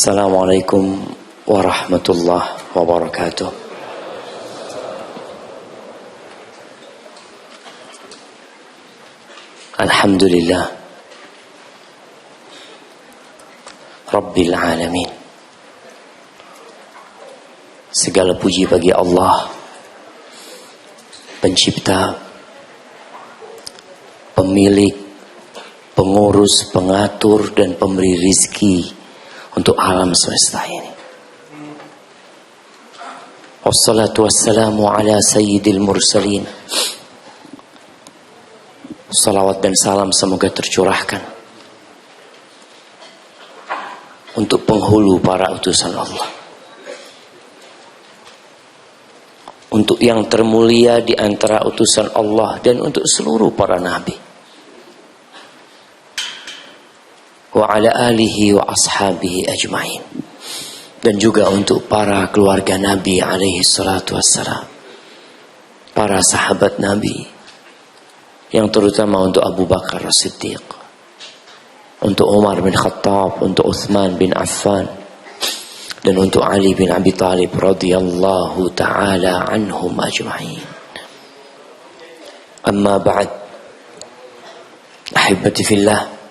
Assalamualaikum warahmatullahi wabarakatuh. Alhamdulillah Rabbil alamin. Segala puji bagi Allah, pencipta, pemilik, pengurus, pengatur, dan pemberi rizki untuk alam semesta ini. Wassalatu wassalamu ala sayyidil mursalin. Salawat dan salam semoga tercurahkan untuk penghulu para utusan Allah, untuk yang termulia di antara utusan Allah, dan untuk seluruh para nabi, wa ala alihi wa ashabihi ajma'in, dan juga untuk para keluarga Nabi alaihi salatu wassalam, para sahabat Nabi, yang terutama untuk Abu Bakar As-Siddiq, untuk Umar bin Khattab, untuk Uthman bin Affan, dan untuk Ali bin Abi Thalib radhiyallahu ta'ala anhum ajma'in. Amma ba'd, ahibati fillah,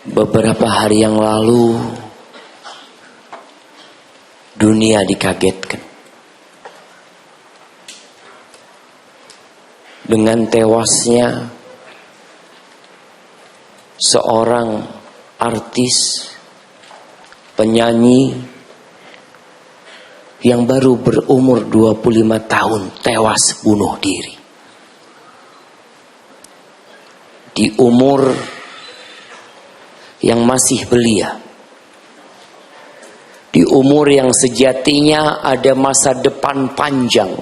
beberapa hari yang lalu dunia dikagetkan dengan tewasnya seorang artis, penyanyi yang baru berumur 25 tahun tewas bunuh diri. Di umur yang masih belia, di umur yang sejatinya ada masa depan panjang,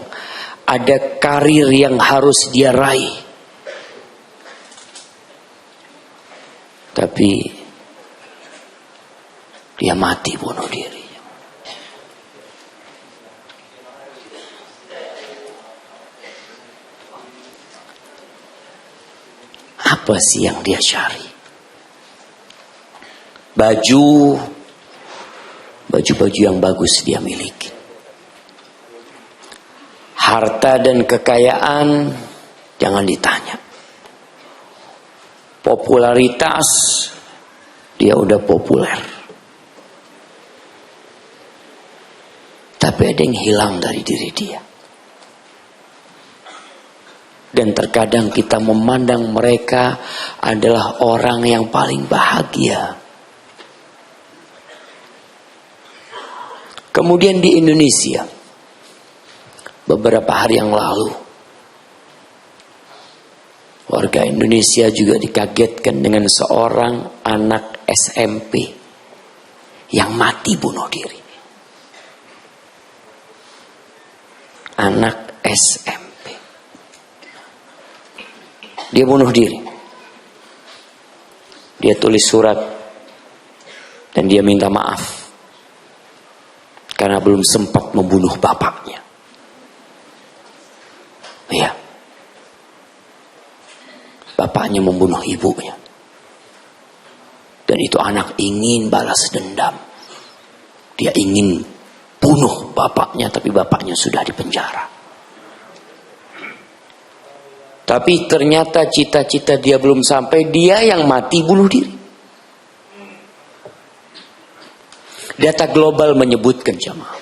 ada karir yang harus dia raih, tapi dia mati bunuh diri. Apa sih yang dia cari? Baju yang bagus dia miliki. Harta dan kekayaan jangan ditanya. Popularitas, dia udah populer. Tapi ada yang hilang dari diri dia. Dan terkadang kita memandang mereka adalah orang yang paling bahagia. Kemudian di Indonesia, beberapa hari yang lalu, warga Indonesia juga dikagetkan dengan seorang anak SMP yang mati bunuh diri. Anak SMP, dia bunuh diri. Dia tulis surat dan dia minta maaf karena belum sempat membunuh bapaknya. Ya, bapaknya membunuh ibunya, dan itu anak ingin balas dendam. Dia ingin bunuh bapaknya, tapi bapaknya sudah dipenjara. Tapi ternyata cita-cita dia belum sampai, dia yang mati bunuh diri. Data global menyebutkan jemaah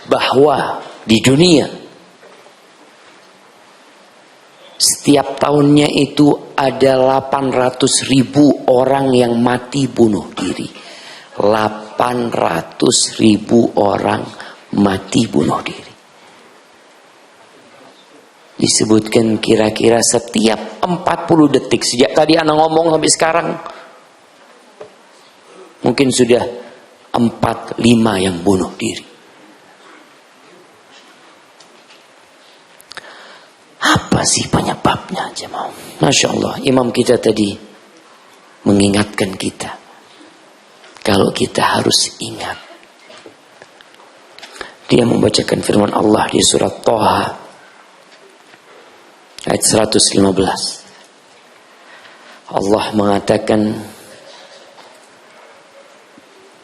bahwa di dunia setiap tahunnya itu ada 800.000 orang yang mati bunuh diri. 800.000 orang mati bunuh diri. Disebutkan kira-kira setiap 40 detik. Sejak tadi anak ngomong sampai sekarang, mungkin sudah 4-5 yang bunuh diri. Apa sih penyebabnya, jemaah? Masya Allah, imam kita tadi mengingatkan kita, kalau kita harus ingat. Dia membacakan firman Allah di surat Thaha ayat 115. Allah mengatakan,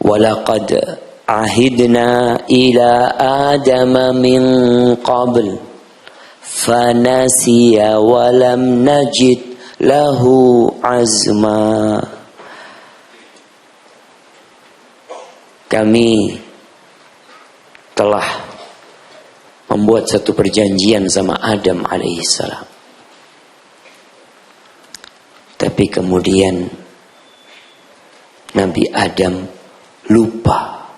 walaqad ahidna ila adama min qabl fanasiya walam najid lahu azma. Kami telah membuat satu perjanjian sama Adam alaihissalam, tapi kemudian Nabi Adam lupa.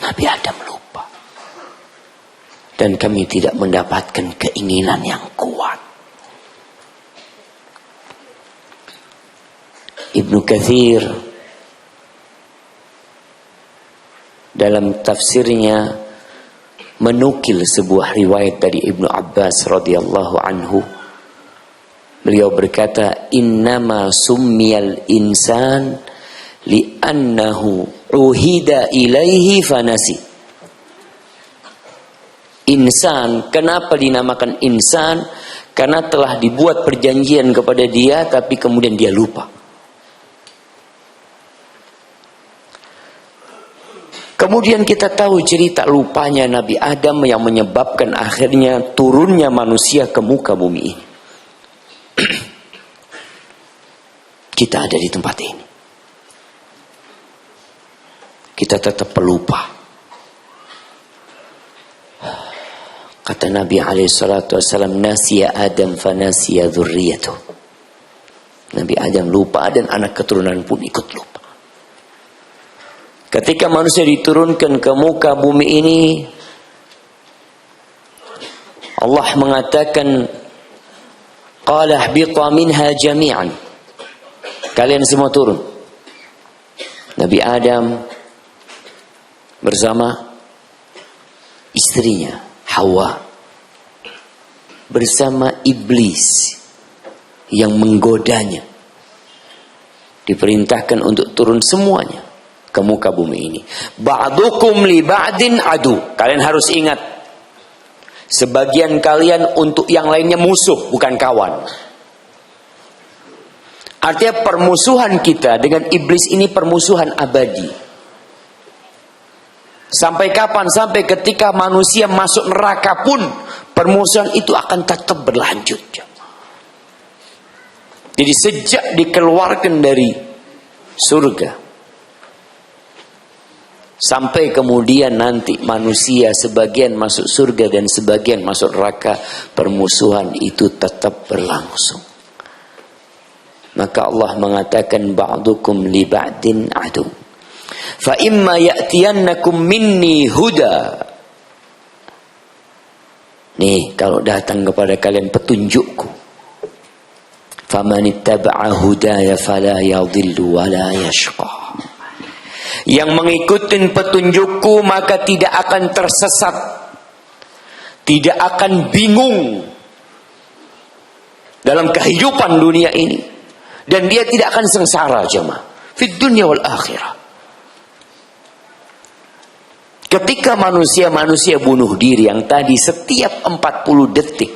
Nabi Adam lupa. Dan kami tidak mendapatkan keinginan yang kuat. Ibnu Katsir dalam tafsirnya menukil sebuah riwayat dari Ibnu Abbas radhiyallahu anhu. Beliau berkata, innama summiyal insan li'annahu uhida ilaihi fanasi. Insan, kenapa dinamakan insan? Karena telah dibuat perjanjian kepada dia, tapi kemudian dia lupa. Kemudian kita tahu cerita lupanya Nabi Adam yang menyebabkan akhirnya turunnya manusia ke muka bumi ini. Kita ada di tempat ini. Kita tetap pelupa. Kata Nabi SAW, nasiya Adam fanasiya dzurriyyatuh. Nabi Adam lupa dan anak keturunan pun ikut lupa. Ketika manusia diturunkan ke muka bumi ini, Allah mengatakan, qala ihbiqa minha jami'an. Kalian semua turun. Nabi Adam bersama istrinya Hawa, bersama iblis yang menggodanya, diperintahkan untuk turun semuanya ke muka bumi ini. Ba'dukum li ba'din adu. Kalian harus ingat, sebagian kalian untuk yang lainnya musuh, bukan kawan. Artinya permusuhan kita dengan iblis ini permusuhan abadi. Sampai kapan? Sampai ketika manusia masuk neraka pun permusuhan itu akan tetap berlanjut. Jadi sejak dikeluarkan dari surga sampai kemudian nanti manusia sebagian masuk surga dan sebagian masuk neraka, permusuhan itu tetap berlangsung. Maka Allah mengatakan ba'dukum li ba'din adu. Fa imma ya'tiyannakum minni huda. Nih, kalau datang kepada kalian petunjukku. Famanittaba'a hudaya fala yadhillu wa la yashqa. Yang mengikuti petunjukku maka tidak akan tersesat, tidak akan bingung dalam kehidupan dunia ini, dan dia tidak akan sengsara jemaah fid dunya wal akhirah. Ketika manusia bunuh diri yang tadi setiap 40 detik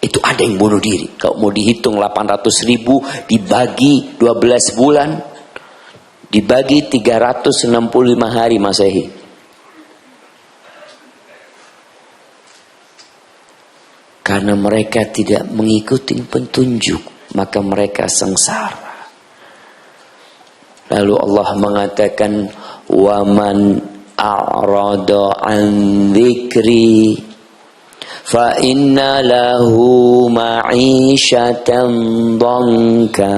itu ada yang bunuh diri. Kalau mau dihitung 800.000 dibagi 12 bulan, dibagi 365 hari Masehi. Karena mereka tidak mengikuti petunjuk, maka mereka sengsara. Lalu Allah mengatakan, wa man a'rada an dzikri fa inna lahu ma'isyatan dhanka.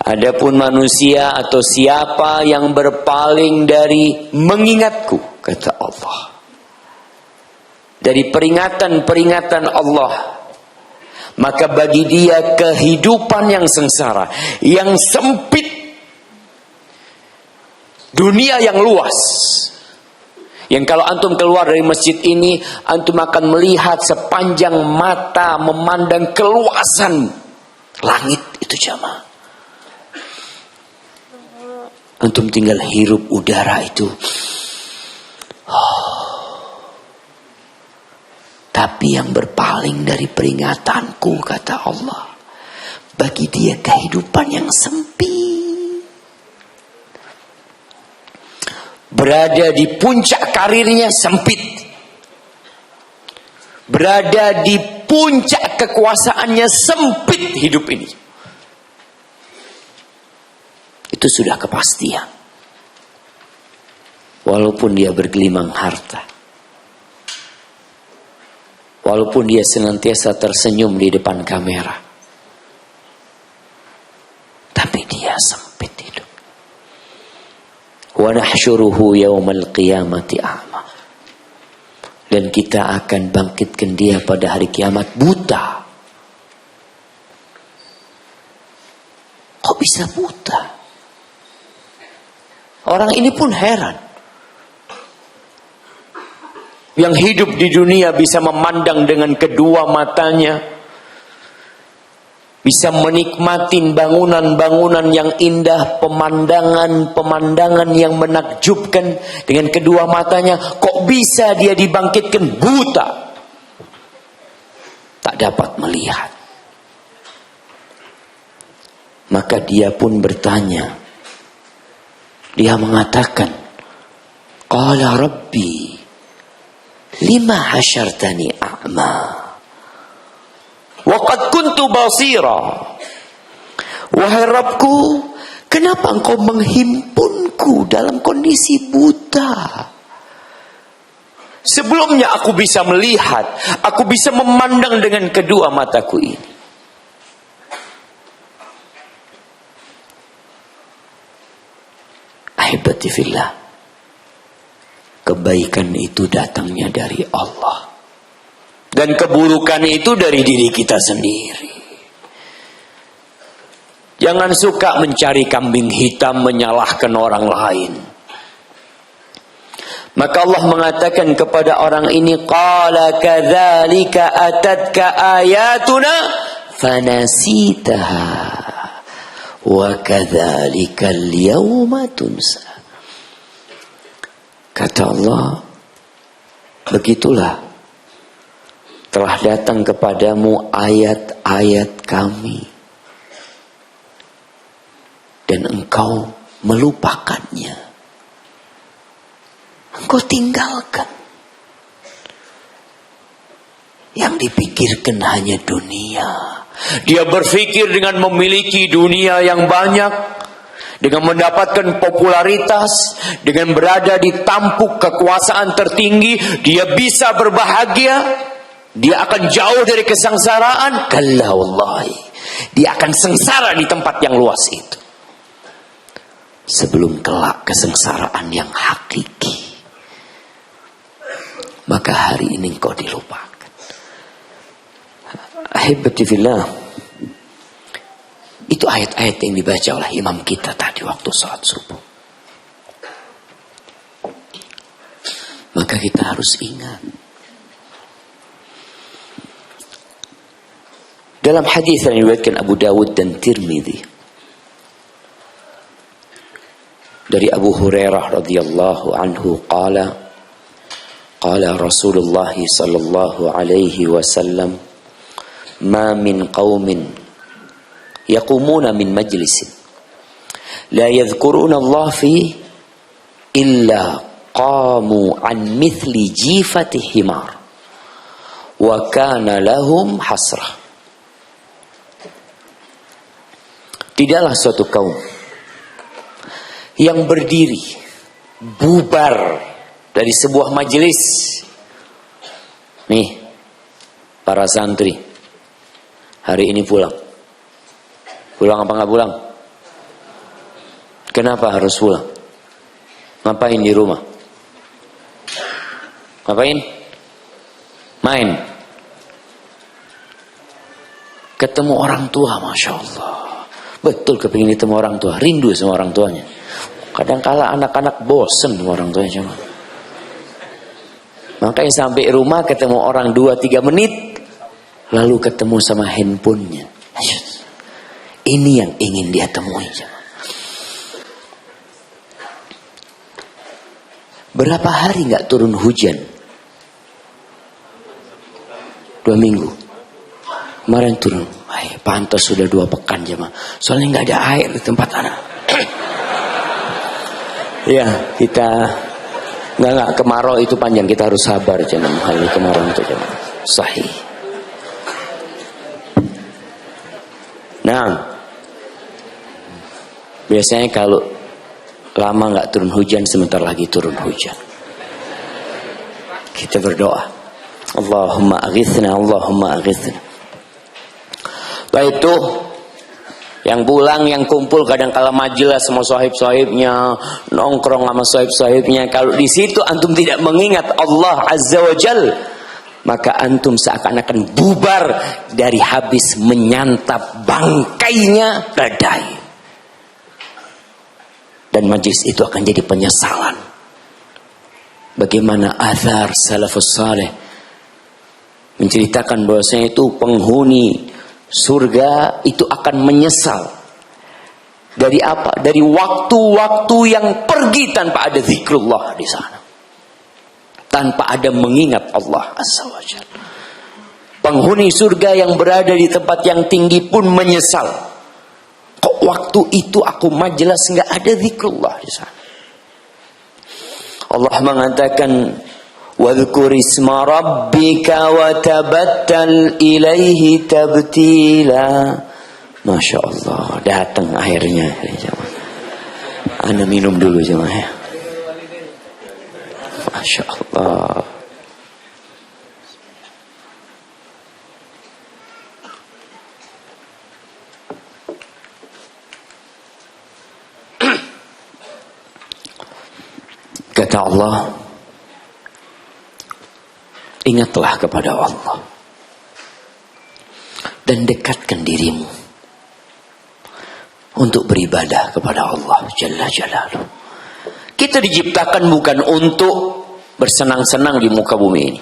Adapun manusia atau siapa yang berpaling dari mengingatku, kata Allah, dari peringatan-peringatan Allah, maka bagi dia kehidupan yang sengsara, yang sempit, dunia yang luas, yang kalau antum keluar dari masjid ini, antum akan melihat sepanjang mata memandang keluasan langit itu jamaah. Antum tinggal hirup udara itu. Tapi yang berpaling dari peringatanku, kata Allah, Bagi dia kehidupan yang sempit. Berada di puncak karirnya sempit. Berada di puncak kekuasaannya sempit hidup ini. Itu sudah kepastian. Walaupun dia bergelimang harta. Walaupun dia senantiasa tersenyum di depan kamera. Tapi dia sempit hidup. Wa nahsyuruhu yaumal qiyamati a'ma. Dan kita akan bangkitkan dia pada hari kiamat buta. Kok bisa buta? Orang ini pun heran. Yang hidup di dunia bisa memandang dengan kedua matanya. Bisa menikmati bangunan-bangunan yang indah. Pemandangan-pemandangan yang menakjubkan dengan kedua matanya. Kok bisa dia dibangkitkan buta? Tak dapat melihat. Maka dia pun bertanya. Dia mengatakan, Qala Rabbi, lima hasyartani a'ma wa qad kuntu basira. Wahai Rabbku, kenapa engkau menghimpunku dalam kondisi buta? Sebelumnya aku bisa melihat, aku bisa memandang dengan kedua mataku ini. Ahibati fillah, kebaikan itu datangnya dari Allah. Dan keburukan itu dari diri kita sendiri. Jangan suka mencari kambing hitam, menyalahkan orang lain. Maka Allah mengatakan kepada orang ini, Qala kadzalika atatka ayatuna fanasitaha wa kadzalika al-yawma tunsa. Kata Allah, begitulah telah datang kepadamu ayat-ayat kami dan engkau melupakannya. Engkau tinggalkan. Yang dipikirkan hanya dunia. Dia berpikir dengan memiliki dunia yang banyak, dengan mendapatkan popularitas, dengan berada di tampuk kekuasaan tertinggi, dia bisa berbahagia. Dia akan jauh dari kesengsaraan. Kalla wallahi, dia akan sengsara di tempat yang luas itu. Sebelum kelak kesengsaraan yang hakiki. Maka hari ini engkau dilupakan. Ahibati fillah, itu ayat-ayat yang dibaca oleh imam kita tadi waktu salat subuh. Maka kita harus ingat. Dalam hadis yang diriwayatkan Abu Dawud dan Tirmidzi dari Abu Hurairah radhiyallahu anhu qala Rasulullah sallallahu alaihi wasallam ma min qaumin yaqumuna min majlisin la yadhkuruna Allah fi illa qamu an mithli jifati himar wa kana lahum hasrah. Tidaklah suatu kaum yang berdiri bubar dari sebuah majelis. Nih, para santri hari ini pulang. Pulang apa nggak pulang? Kenapa harus pulang? Ngapain di rumah? Ngapain? Main. Ketemu orang tua, Masya Allah. Betul kepingin ketemu orang tua, rindu sama orang tuanya. Kadang kala anak-anak bosen sama orang tuanya cuma. Makanya sampai rumah ketemu orang 2-3 menit, lalu ketemu sama handphonenya. Ini yang ingin dia temui. Berapa hari nggak turun hujan? 2 minggu. Kemarin turun, pantas sudah 2 pekan jemaah. Soalnya nggak ada air di tempat anak. Ya, kita nggak kemarau itu panjang, kita harus sabar jangan menghali kemarau itu jemaah. Sahih. Nah, biasanya kalau lama nggak turun hujan, sebentar lagi turun hujan. Kita berdoa, Allahumma aghithna, Allahumma aghithna. Baik itu yang pulang, yang kumpul kadang-kala majelis sama sahib-sahibnya, nongkrong sama sahib-sahibnya. Kalau di situ antum tidak mengingat Allah Azza wa Jal, maka antum seakan-akan bubar dari habis menyantap bangkainya badai. Dan majlis itu akan jadi penyesalan. Bagaimana athar salafus saleh menceritakan bahwasanya itu penghuni surga itu akan menyesal. Dari apa? Dari waktu-waktu yang pergi tanpa ada zikrullah di sana, tanpa ada mengingat Allah Azza wa Jalla. Penghuni surga yang berada di tempat yang tinggi pun menyesal. Kok waktu itu aku majelis nggak ada zikrullah di sana? Allah mengatakan, وَاذْكُرِ اسْمَ رَبِّكَ وَتَبَتَّلْ إِلَيْهِ تَبْتِيلًا. Masya Allah, datang airnya. Anda minum dulu jemaah ya. Masya Allah. Kata Allah, ingatlah kepada Allah dan dekatkan dirimu untuk beribadah kepada Allah Jalla Jalaluh. Kita diciptakan bukan untuk bersenang-senang di muka bumi ini.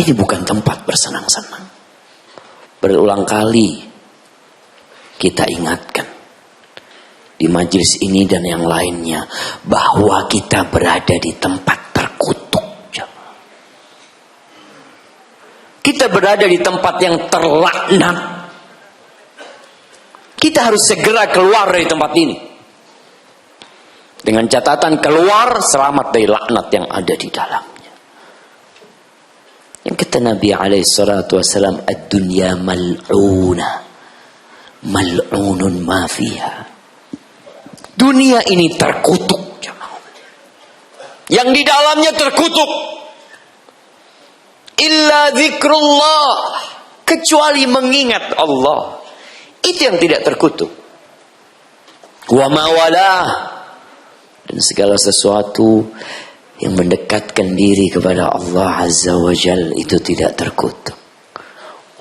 Ini bukan tempat bersenang-senang. Berulang kali kita ingatkan di majelis ini dan yang lainnya bahwa kita berada di tempat terkutuk. Kita berada di tempat yang terlaknat. Kita harus segera keluar dari tempat ini. Dengan catatan keluar selamat dari laknat yang ada di dalamnya. Yang kata Nabi SAW, ad-dunya mal'una, mal'unun ma fiha. Dunia ini terkutuk. Yang di dalamnya terkutuk. Illa zikrullah, kecuali mengingat Allah, itu yang tidak terkutuk. Wa mawalah, dan segala sesuatu yang mendekatkan diri kepada Allah Azza wa Jal itu tidak terkutuk.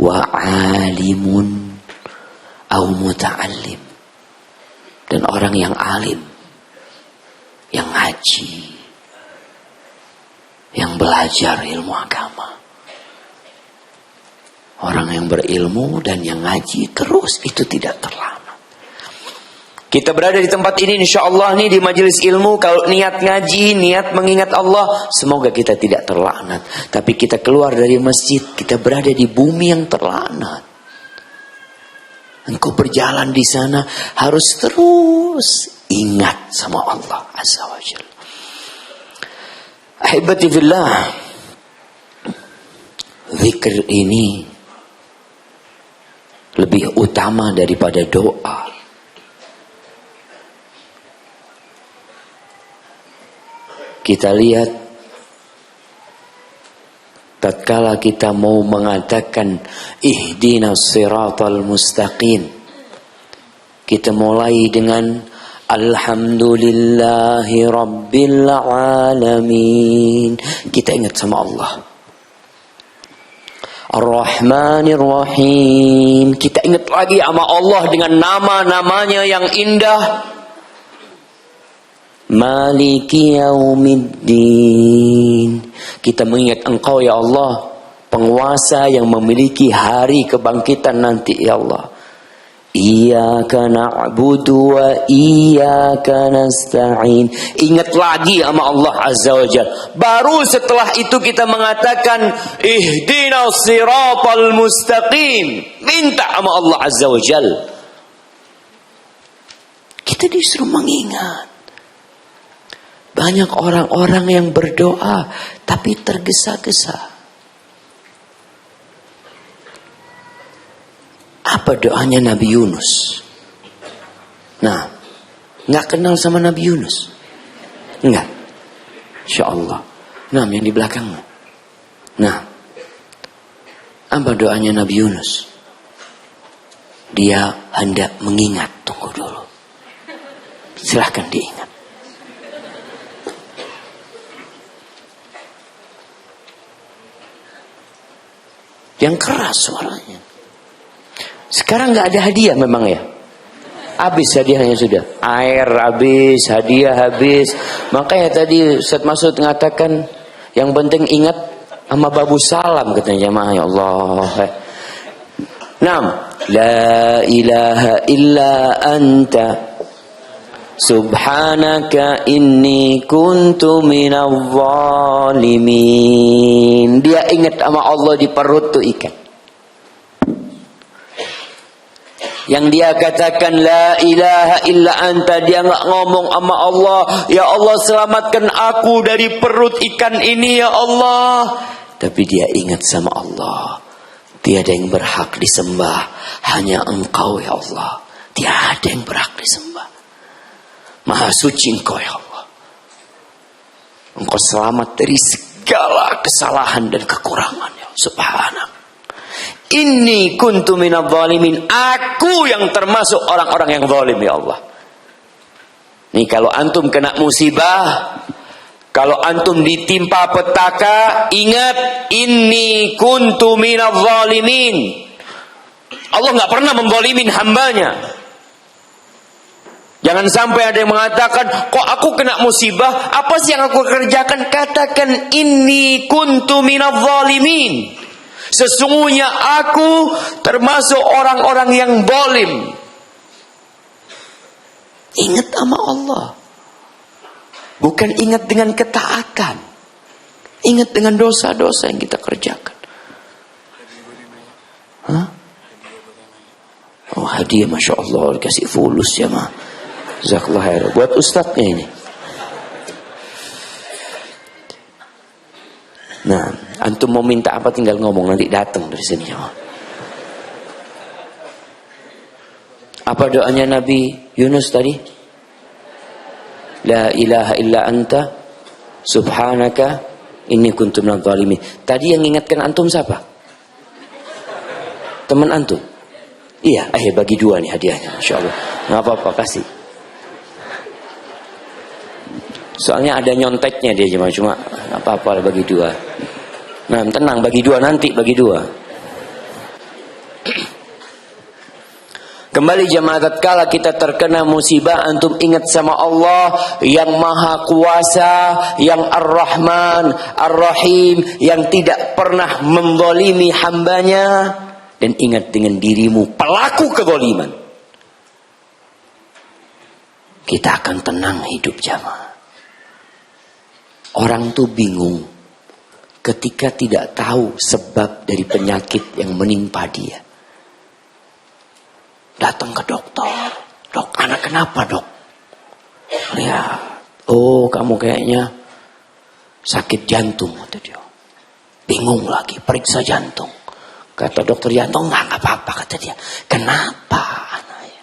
Wa alimun au muta'allim, dan orang yang alim, yang ngaji, yang belajar ilmu agama. Orang yang berilmu dan yang ngaji terus itu tidak terlambat. Kita berada di tempat ini insyaallah nih di majelis ilmu, kalau niat ngaji, niat mengingat Allah, semoga kita tidak terlaknat. Tapi kita keluar dari masjid, kita berada di bumi yang terlaknat. Engkau berjalan di sana harus terus ingat sama Allah Azza wa Jalla. Ahibati fillah, zikir ini lebih utama daripada doa. Kita lihat tatkala kita mau mengatakan ihdinas siratal mustaqim, kita mulai dengan alhamdulillahi rabbil alamin. Kita ingat sama Allah. Ar-Rahmanir Rahim. Kita ingat lagi sama Allah dengan nama-namanya yang indah. Maliki Yaumiddin. Kita mengingat Engkau ya Allah, penguasa yang memiliki hari kebangkitan nanti ya Allah. Iyyaka na'budu wa iyyaka nasta'in. Ingat lagi sama Allah Azza wa Jalla. Baru setelah itu kita mengatakan ihdinas siratal mustaqim. Minta sama Allah Azza wa Jalla. Kita disuruh mengingat. Banyak orang-orang yang berdoa tapi tergesa-gesa. Apa doanya Nabi Yunus? Nah, nggak kenal sama Nabi Yunus? Enggak. Insya Allah. Nah, yang di belakangmu. Nah, apa doanya Nabi Yunus? Dia hendak mengingat. Tunggu dulu. Silahkan diingat. Yang keras suaranya. Sekarang nggak ada hadiah memang ya. Habis hadiahnya sudah. Air habis, hadiah habis. Makanya tadi Ustaz Masud mengatakan yang penting ingat sama babu salam katanya jemaah, ya Allah. Naam, la ilaha illa anta subhanaka inni kuntu minadh dhalimin. Dia ingat sama Allah di perut tuh ikan. Yang dia katakan la ilaha illa anta, dia nggak ngomong sama Allah, ya Allah selamatkan aku dari perut ikan ini ya Allah. Tapi dia ingat sama Allah. Tiada yang berhak disembah, hanya Engkau ya Allah. Tiada yang berhak disembah. Maha suci Engkau ya Allah. Engkau selamat dari segala kesalahan dan kekurangan ya Subhanak. Inni kuntu minadh dhalimin. Aku yang termasuk orang-orang yang zalim ya Allah. Nih kalau antum kena musibah, kalau antum ditimpa petaka, ingat inni kuntu minadh dhalimin. Allah nggak pernah menzalimin hambanya. Jangan sampai ada yang mengatakan, kok aku kena musibah, apa sih yang aku kerjakan? Katakan inni kuntu minadh dhalimin. Sesungguhnya aku termasuk orang-orang yang zalim. Ingat sama Allah. Bukan ingat dengan ketaatan. Ingat dengan dosa-dosa yang kita kerjakan. Hah? Oh hadiah Masya Allah. Dikasih fulus ya mah. Jazakallah khair. Buat ustadznya ini. Nah, antum mau minta apa tinggal ngomong, nanti datang dari sini ya. Apa doanya Nabi Yunus tadi? La ilaha illa anta subhanaka inni kuntu minadh dhalimin. Tadi yang ingatkan antum siapa? Teman antum? Iya, bagi dua nih hadiahnya, insyaallah. Nggak apa-apa, kasih. Soalnya ada nyonteknya dia cuma apa-apa bagi dua. Nah, tenang, bagi dua nanti, bagi dua. Kembali jemaah, tatkala kita terkena musibah, antum ingat sama Allah yang Maha Kuasa, yang Ar-Rahman, Ar-Rahim, yang tidak pernah menzalimi hambanya, dan ingat dengan dirimu pelaku kezaliman. Kita akan tenang hidup jemaah. Orang tuh bingung ketika tidak tahu sebab dari penyakit yang menimpa dia. Datang ke dokter. Dok, anak kenapa dok? Ya, oh kamu kayaknya sakit jantung. Kata dia. Bingung lagi, periksa jantung. Kata dokter jantung, enggak apa-apa kata dia. Kenapa anaknya?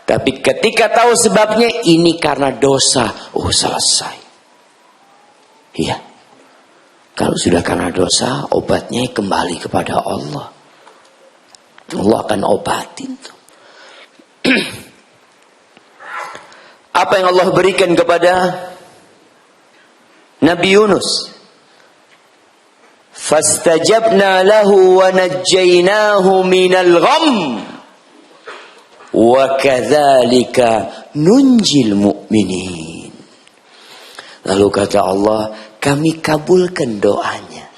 Tapi ketika tahu sebabnya, ini karena dosa. Oh selesai. Iya. Kalau sudah karena dosa, obatnya kembali kepada Allah. Allah akan obatin tuh. Apa yang Allah berikan kepada Nabi Yunus? Fastajabna lahu wa najjaynahu minal gham wa kadzalika nunjil mu'minin. Lalu kata Allah, kami kabulkan doanya.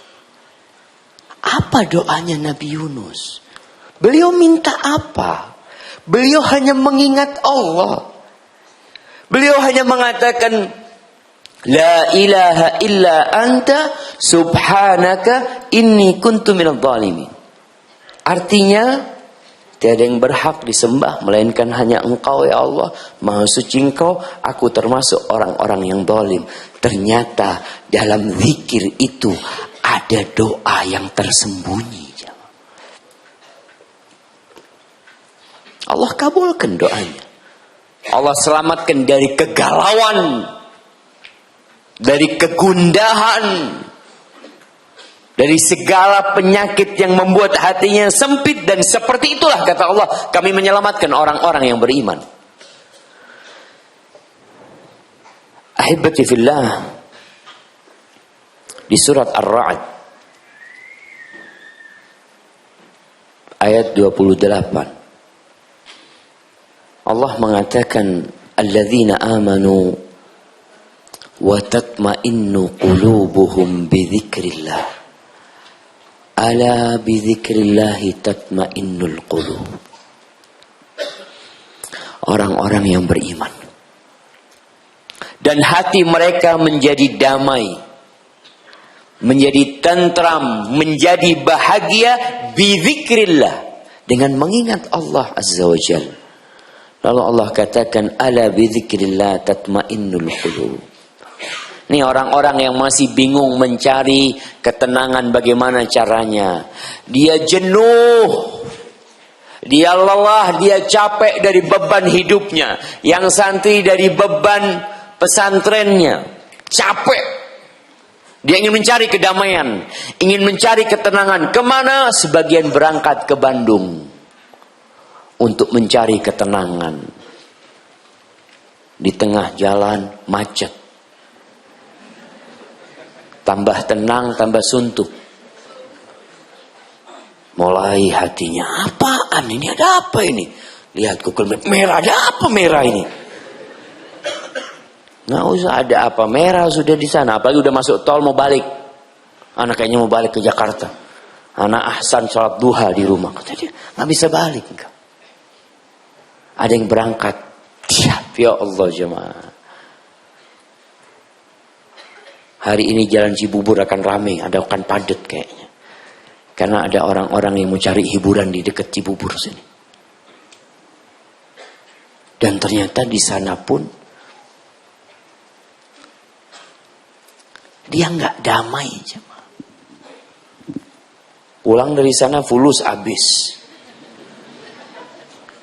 Apa doanya Nabi Yunus? Beliau minta apa? Beliau hanya mengingat Allah. Beliau hanya mengatakan, La ilaha illa anta subhanaka inni kuntu minadh dhalimin. Artinya, tiada yang berhak disembah melainkan hanya Engkau ya Allah. Maha suci Engkau, aku termasuk orang-orang yang zalim. Ternyata dalam zikir itu ada doa yang tersembunyi. Allah kabulkan doanya. Allah selamatkan dari kegalauan, dari kegundahan, dari segala penyakit yang membuat hatinya sempit. Dan seperti itulah kata Allah, kami menyelamatkan orang-orang yang beriman. Ahibati fillah, di surat Ar-Ra'd ayat 28 Allah mengatakan, alladzina amanu wa tatma'innu qulubuhum bidzikrillah. Ala bidzikrillah tatma'innul qulub. Orang-orang yang beriman dan hati mereka menjadi damai, menjadi tentram, menjadi bahagia bidzikrillah, dengan mengingat Allah Azza wa Jalla. Lalu Allah katakan, ala bidzikrillah tatmainnul qulub. Ini orang-orang yang masih bingung mencari ketenangan, bagaimana caranya. Dia jenuh, dia lelah, dia capek dari beban hidupnya. Yang santri dari beban pesantrennya, capek. Dia ingin mencari kedamaian, ingin mencari ketenangan. Kemana? Sebagian berangkat ke Bandung untuk mencari ketenangan. Di tengah jalan macet. Tambah tenang, tambah suntuk. Mulai hatinya, apaan ini? Ada apa ini? Lihat Google Map, merah, ada apa merah ini? Nggak usah ada apa, merah sudah di sana. Apalagi udah masuk tol mau balik. Anak kayaknya mau balik ke Jakarta. Anak Ahsan sholat duha di rumah. Kata dia, nggak bisa balik enggak. Ada yang berangkat. Ya Allah jemaah. Hari ini jalan Cibubur akan ramai, akan padat kayaknya. Karena ada orang-orang yang mau cari hiburan di dekat Cibubur sini. Dan ternyata di sana pun dia nggak damai jemaah. Pulang dari sana fulus habis.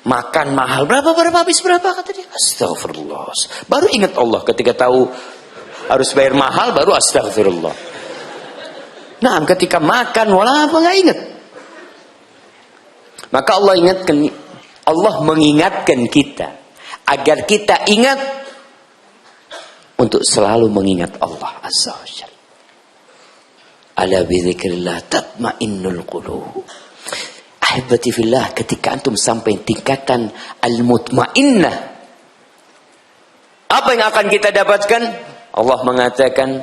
Makan mahal. Berapa habis berapa kata dia? Astagfirullah. Baru ingat Allah ketika tahu harus bayar mahal, baru astagfirullah. Nah, ketika makan wala apa nggak ingat. Maka Allah mengingatkan kita agar kita ingat untuk selalu mengingat Allah Azza wa Jalla. Ala bidzikrillah tatmainnul qulub. Ahibati fillah, ketika antum sampai tingkatan al-mutmainnah, apa yang akan kita dapatkan? Allah mengatakan,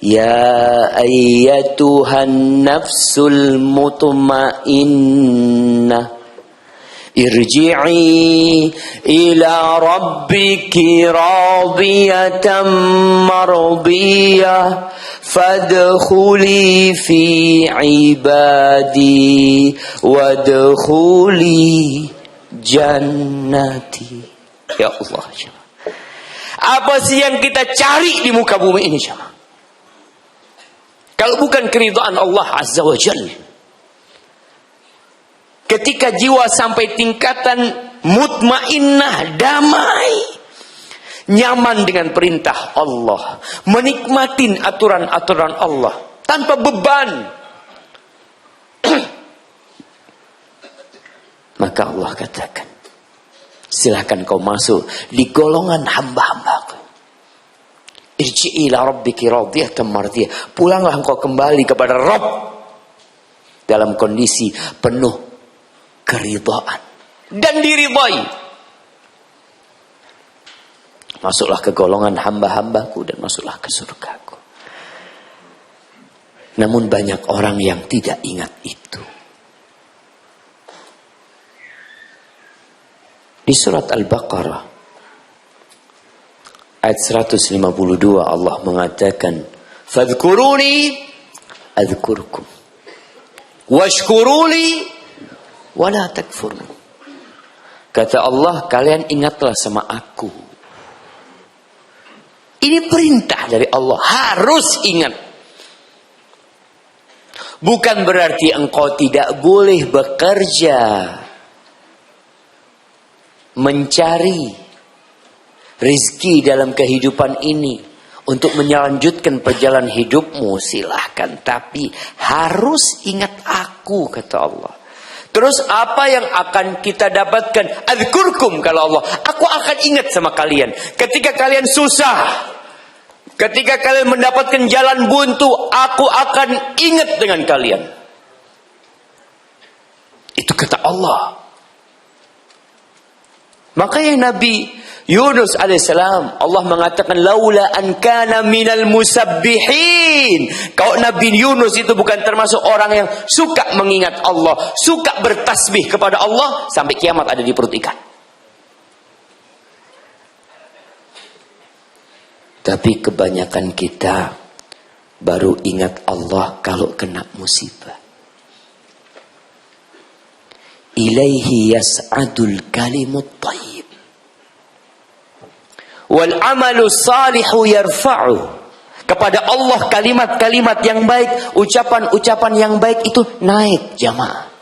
ya ayyatuhan nafsul mutmainnah, irji'i ila rabbiki radiyatan mardiyah, fadkhuli fi ibadi wadkhuli jannati. Ya Allah, apa sih yang kita cari di muka bumi ini jemaah? Kalau bukan keridhaan Allah Azza wa Jalla. Ketika jiwa sampai tingkatan mutmainnah, damai, nyaman dengan perintah Allah, menikmatin aturan-aturan Allah tanpa beban, maka Allah katakan, silakan kau masuk di golongan hamba-hambaku. Irji'i ila rabbiki radiyatan mardiyah. Pulanglah engkau kembali kepada Rabb dalam kondisi penuh keridhaan dan diridhai. Masuklah ke golongan hamba-hambaku dan masuklah ke surgaku. Namun banyak orang yang tidak ingat itu. Di surat Al-Baqarah ayat 152 Allah mengatakan, "Fadhkuruni adzkurkum washkuruli wala takfurun." Kata Allah, kalian ingatlah sama aku. Ini perintah dari Allah, harus ingat. Bukan berarti engkau tidak boleh bekerja, mencari rizki dalam kehidupan ini untuk melanjutkan perjalanan hidupmu, silahkan. Tapi harus ingat aku, kata Allah. Terus apa yang akan kita dapatkan? Adzkurkum, kalau Allah, aku akan ingat sama kalian. Ketika kalian susah, ketika kalian mendapatkan jalan buntu, aku akan ingat dengan kalian. Itu kata Allah. Makanya Nabi Yunus alaihissalam, Allah mengatakan, laula an kana minal musabbihin. Kalau Nabi Yunus itu bukan termasuk orang yang suka mengingat Allah, suka bertasbih kepada Allah, sampai kiamat ada di perut ikan. Tapi kebanyakan kita baru ingat Allah kalau kena musibah. Ilaihi yas'adul kalimut thayyib wal amalu salihu yarfa'u. Kepada Allah kalimat-kalimat yang baik, ucapan-ucapan yang baik itu naik, jamaah.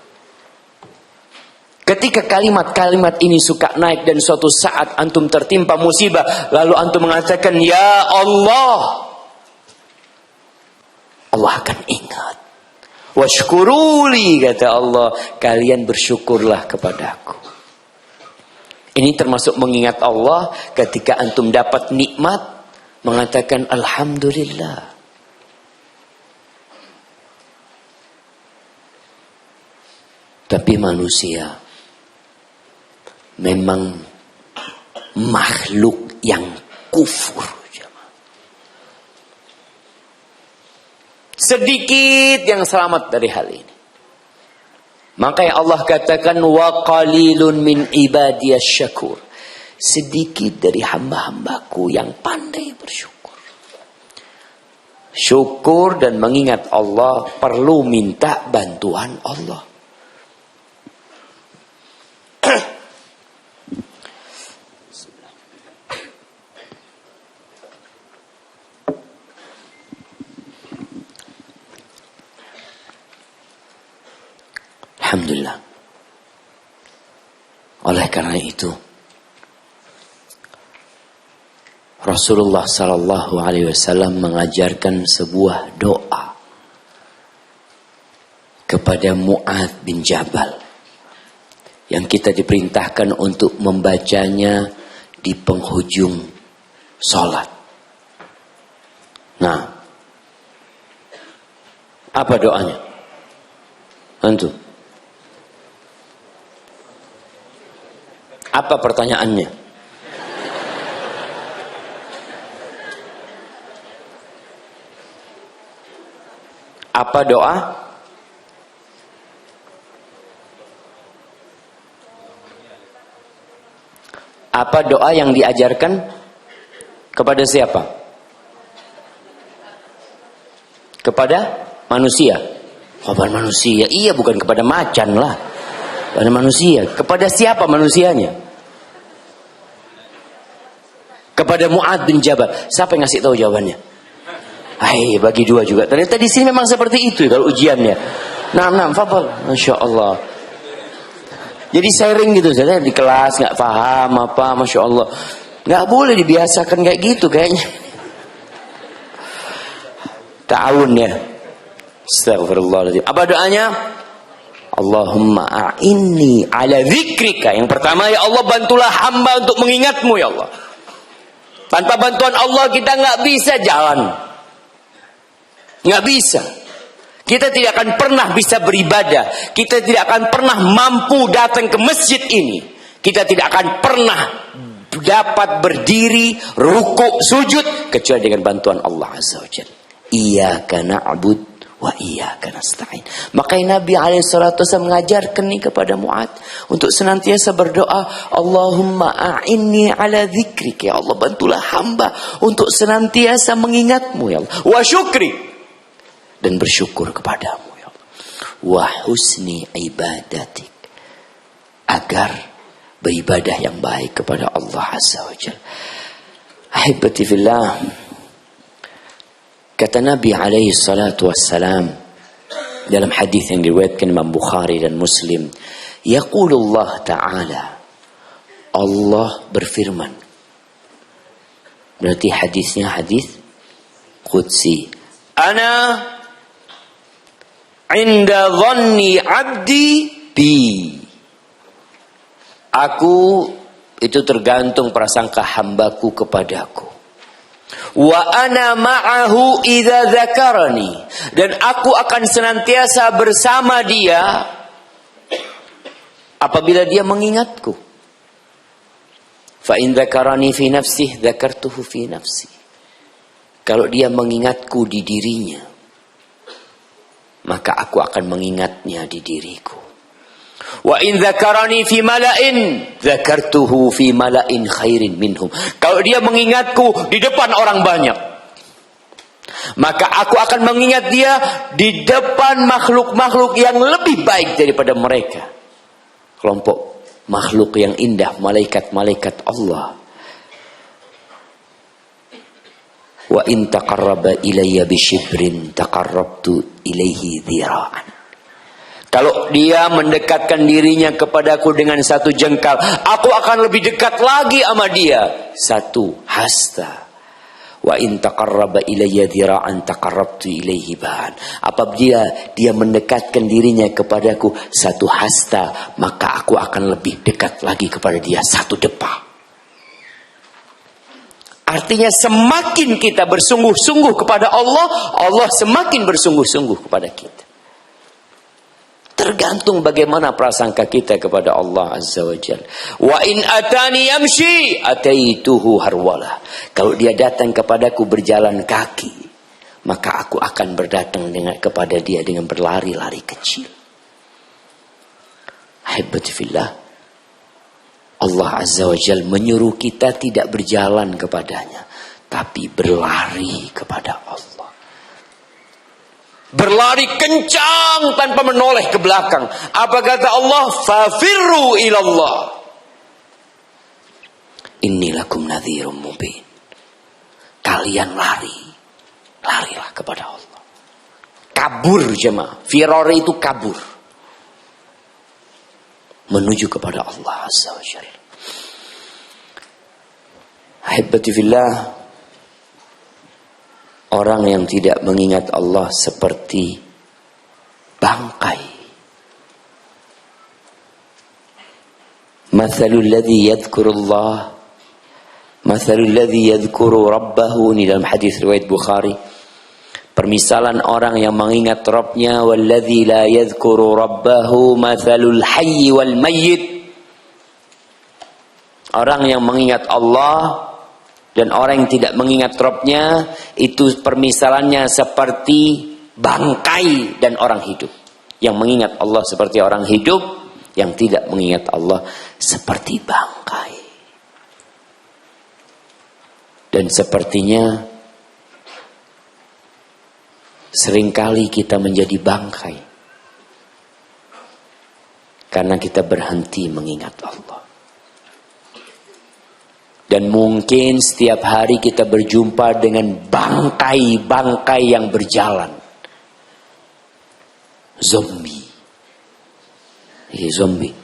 Ketika kalimat-kalimat ini suka naik dan suatu saat antum tertimpa musibah, lalu antum mengatakan, ya Allah, Allah akan ingat. Washkuruli, kata Allah, kalian bersyukurlah kepadaku. Ini termasuk mengingat Allah ketika antum dapat nikmat, mengatakan alhamdulillah. Tapi manusia memang makhluk yang kufur. Sedikit yang selamat dari hal ini. Makanya Allah katakan, wa qalilun min ibadiyas syakur. Sedikit dari hamba-hambaku yang pandai bersyukur. Syukur dan mengingat Allah perlu minta bantuan Allah. Alhamdulillah. Oleh karena itu, Rasulullah sallallahu alaihi wasallam mengajarkan sebuah doa kepada Mu'adz bin Jabal yang kita diperintahkan untuk membacanya di penghujung sholat. Nah, apa doanya? Antum? Apa pertanyaannya? Apa doa? Apa doa yang diajarkan kepada siapa? Kepada manusia. Kepada manusia. Iya, bukan kepada macan lah. Kepada manusia. Kepada siapa manusianya? Kepada Mu'adz bin Jabal. Siapa yang ngasih tahu jawabannya? Hai, bagi dua juga. Ternyata di sini memang seperti itu kalau ujiannya. Nah, fadhal. Masya Allah. Jadi sharing gitu, saya di kelas nggak paham apa, Masya Allah. Nggak boleh dibiasakan kayak gitu kayaknya. Ta'awun ya. Astagfirullahaladzim. Apa doanya? Allahumma a'inni ala dzikrika. Yang pertama, ya Allah, bantulah hamba untuk mengingatmu, ya Allah. Tanpa bantuan Allah kita nggak bisa jalan. Nggak bisa. Kita tidak akan pernah bisa beribadah. Kita tidak akan pernah mampu datang ke masjid ini. Kita tidak akan pernah dapat berdiri, rukuk, sujud kecuali dengan bantuan Allah Azza wa Jalla. Iyyaka na'bud wa iyyaka nasta'in. Makanya Nabi SAW mengajarkan nih kepada Mu'adz untuk senantiasa berdoa, Allahumma a'inni ala dzikrik, ya Allah bantulah hamba untuk senantiasa mengingatmu ya Allah, wa syukri, dan bersyukur kepadamu ya Allah, wa husni ibadatik, agar beribadah yang baik kepada Allah Azza wa Jalla. Ahibati fillah, kata Nabi alaihi salatu wassalam dalam hadis yang diriwayatkan Imam Bukhari dan Muslim, yaqulullah ta'ala, Allah berfirman. Berarti hadisnya hadis qudsi. Ana inda dhanni abdi bi. Aku itu tergantung prasangka hambaku kepadaku. Wa ana ma'ahu idza dzakarani, dan aku akan senantiasa bersama dia apabila dia mengingatku. Fa in dzakarani fi nafsihi dzakartuhu fi nafsi. Kalau dia mengingatku di dirinya, maka aku akan mengingatnya di diriku. Wa in dzakarani fi mala'in dzakartuhu fi mala'in khairin minhum. Kalau dia mengingatku di depan orang banyak, maka aku akan mengingat dia di depan makhluk-makhluk yang lebih baik daripada mereka. Kelompok makhluk yang indah, malaikat-malaikat Allah. Wa in taqarraba ilayya bishibrin taqarrabtu ilaihi dhira'an. Kalau dia mendekatkan dirinya kepadaku dengan satu jengkal, aku akan lebih dekat lagi sama dia satu hasta. Wa in taqarraba ilayya dhira'an taqarrabtu ilaihi ba'an. Apabila dia mendekatkan dirinya kepadaku satu hasta, maka aku akan lebih dekat lagi kepada dia satu depa. Artinya semakin kita bersungguh-sungguh kepada Allah, Allah semakin bersungguh-sungguh kepada kita. Tergantung bagaimana prasangka kita kepada Allah Azza wa Jalla. Wa in atani yamshi ataituhu harwala. Kalau dia datang kepadaku berjalan kaki, maka aku akan berdatang kepada dia dengan berlari-lari kecil. Ahibati fillah, Allah Azza wa Jalla menyuruh kita tidak berjalan kepadanya, tapi berlari kepada Allah. Berlari kencang tanpa menoleh ke belakang. Apa kata Allah? Fafirru ilallah. Inni lakum nadhirum mubin. Kalian lari. Larilah kepada Allah. Kabur jemaah. Firar itu kabur. Menuju kepada Allah Azza wa Jalla. Ahibati fillah, orang yang tidak mengingat Allah seperti bangkai. Mathalul ladzi yadhkurullah, mathalul ladzi yadhkuru rabbahu, ini dalam hadis riwayat Bukhari. Permisalan orang yang mengingat Rabbnya, walladzi la yadhkuru rabbahu mathalul hayy wal mayyit. Orang yang mengingat Allah dan orang yang tidak mengingat Rabbnya, itu permisalannya seperti bangkai dan orang hidup. Yang mengingat Allah seperti orang hidup, yang tidak mengingat Allah seperti bangkai. Dan sepertinya seringkali kita menjadi bangkai karena kita berhenti mengingat Allah. Dan mungkin setiap hari kita berjumpa dengan bangkai-bangkai yang berjalan. Zombie. Zombie.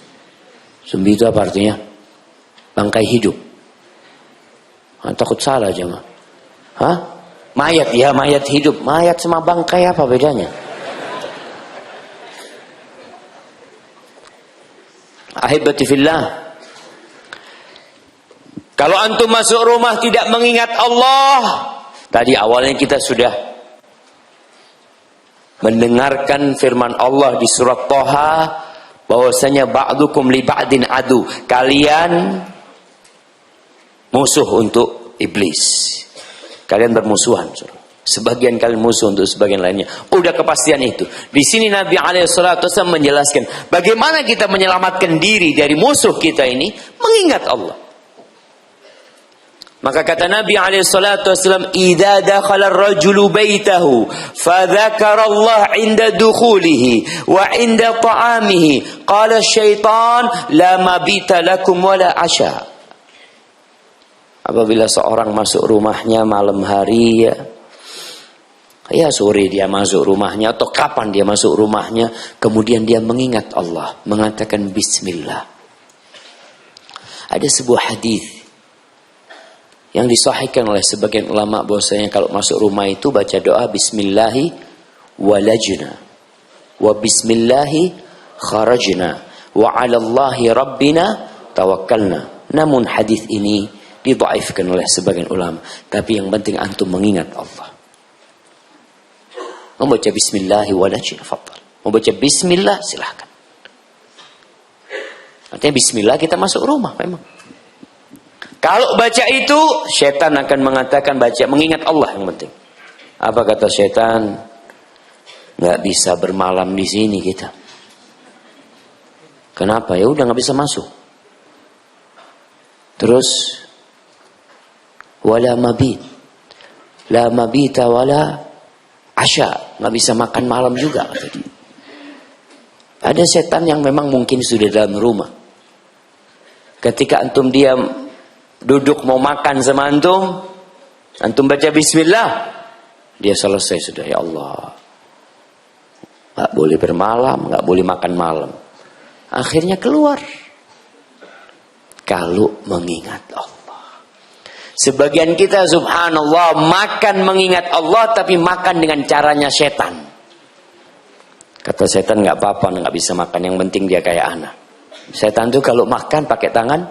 Zombie itu apa artinya? Bangkai hidup. Takut salah jemaah. Hah? Mayat, ya mayat hidup. Mayat sama bangkai apa bedanya? Ahibati fillah, kalau antum masuk rumah tidak mengingat Allah, tadi awalnya kita sudah mendengarkan firman Allah di surat Thaha, bahwasanya ba'dukum li ba'din adu, kalian musuh untuk iblis, kalian bermusuhan. Sebagian kalian musuh untuk sebagian lainnya. Udah kepastian itu. Di sini Nabi SAW menjelaskan bagaimana kita menyelamatkan diri dari musuh kita ini, mengingat Allah. Maka kata Nabi SAW, "Idza dakhala ar-rajulu baitahu, fadzakara Allah 'inda dukhulihi wa 'inda ta'amihi, qala asy-syaitan la mabita lakum wala 'asha." Apabila seorang masuk rumahnya malam hari, ya sore dia masuk rumahnya atau kapan dia masuk rumahnya, kemudian dia mengingat Allah, mengatakan bismillah. Ada sebuah hadis yang disahihkan oleh sebagian ulama bahwasanya kalau masuk rumah itu baca doa bismillahi walajna wa bismillahi kharajna wa 'alallahi rabbina tawakkalna. Namun hadis ini didhaifkan oleh sebagian ulama, tapi yang penting antum mengingat Allah. Membaca bismillahi walajna, fadhal. Membaca bismillah silahkan. Artinya bismillah kita masuk rumah memang. Kalau baca itu, setan akan mengatakan baca mengingat Allah yang penting. Apa kata setan? Nggak bisa bermalam di sini kita. Kenapa? Ya udah nggak bisa masuk. Terus wala mabit, la mabita wala asya, nggak bisa makan malam juga kata dia. Ada setan yang memang mungkin sudah dalam rumah. Ketika antum diam duduk mau makan sama antum baca bismillah, dia selesai sudah. Ya Allah, nggak boleh bermalam, nggak boleh makan malam. Akhirnya keluar. Kalau mengingat Allah. Sebagian kita subhanallah makan mengingat Allah, tapi makan dengan caranya setan. Kata setan nggak apa-apa, nggak bisa makan, yang penting dia kayak anak. Setan tuh kalau makan pakai tangan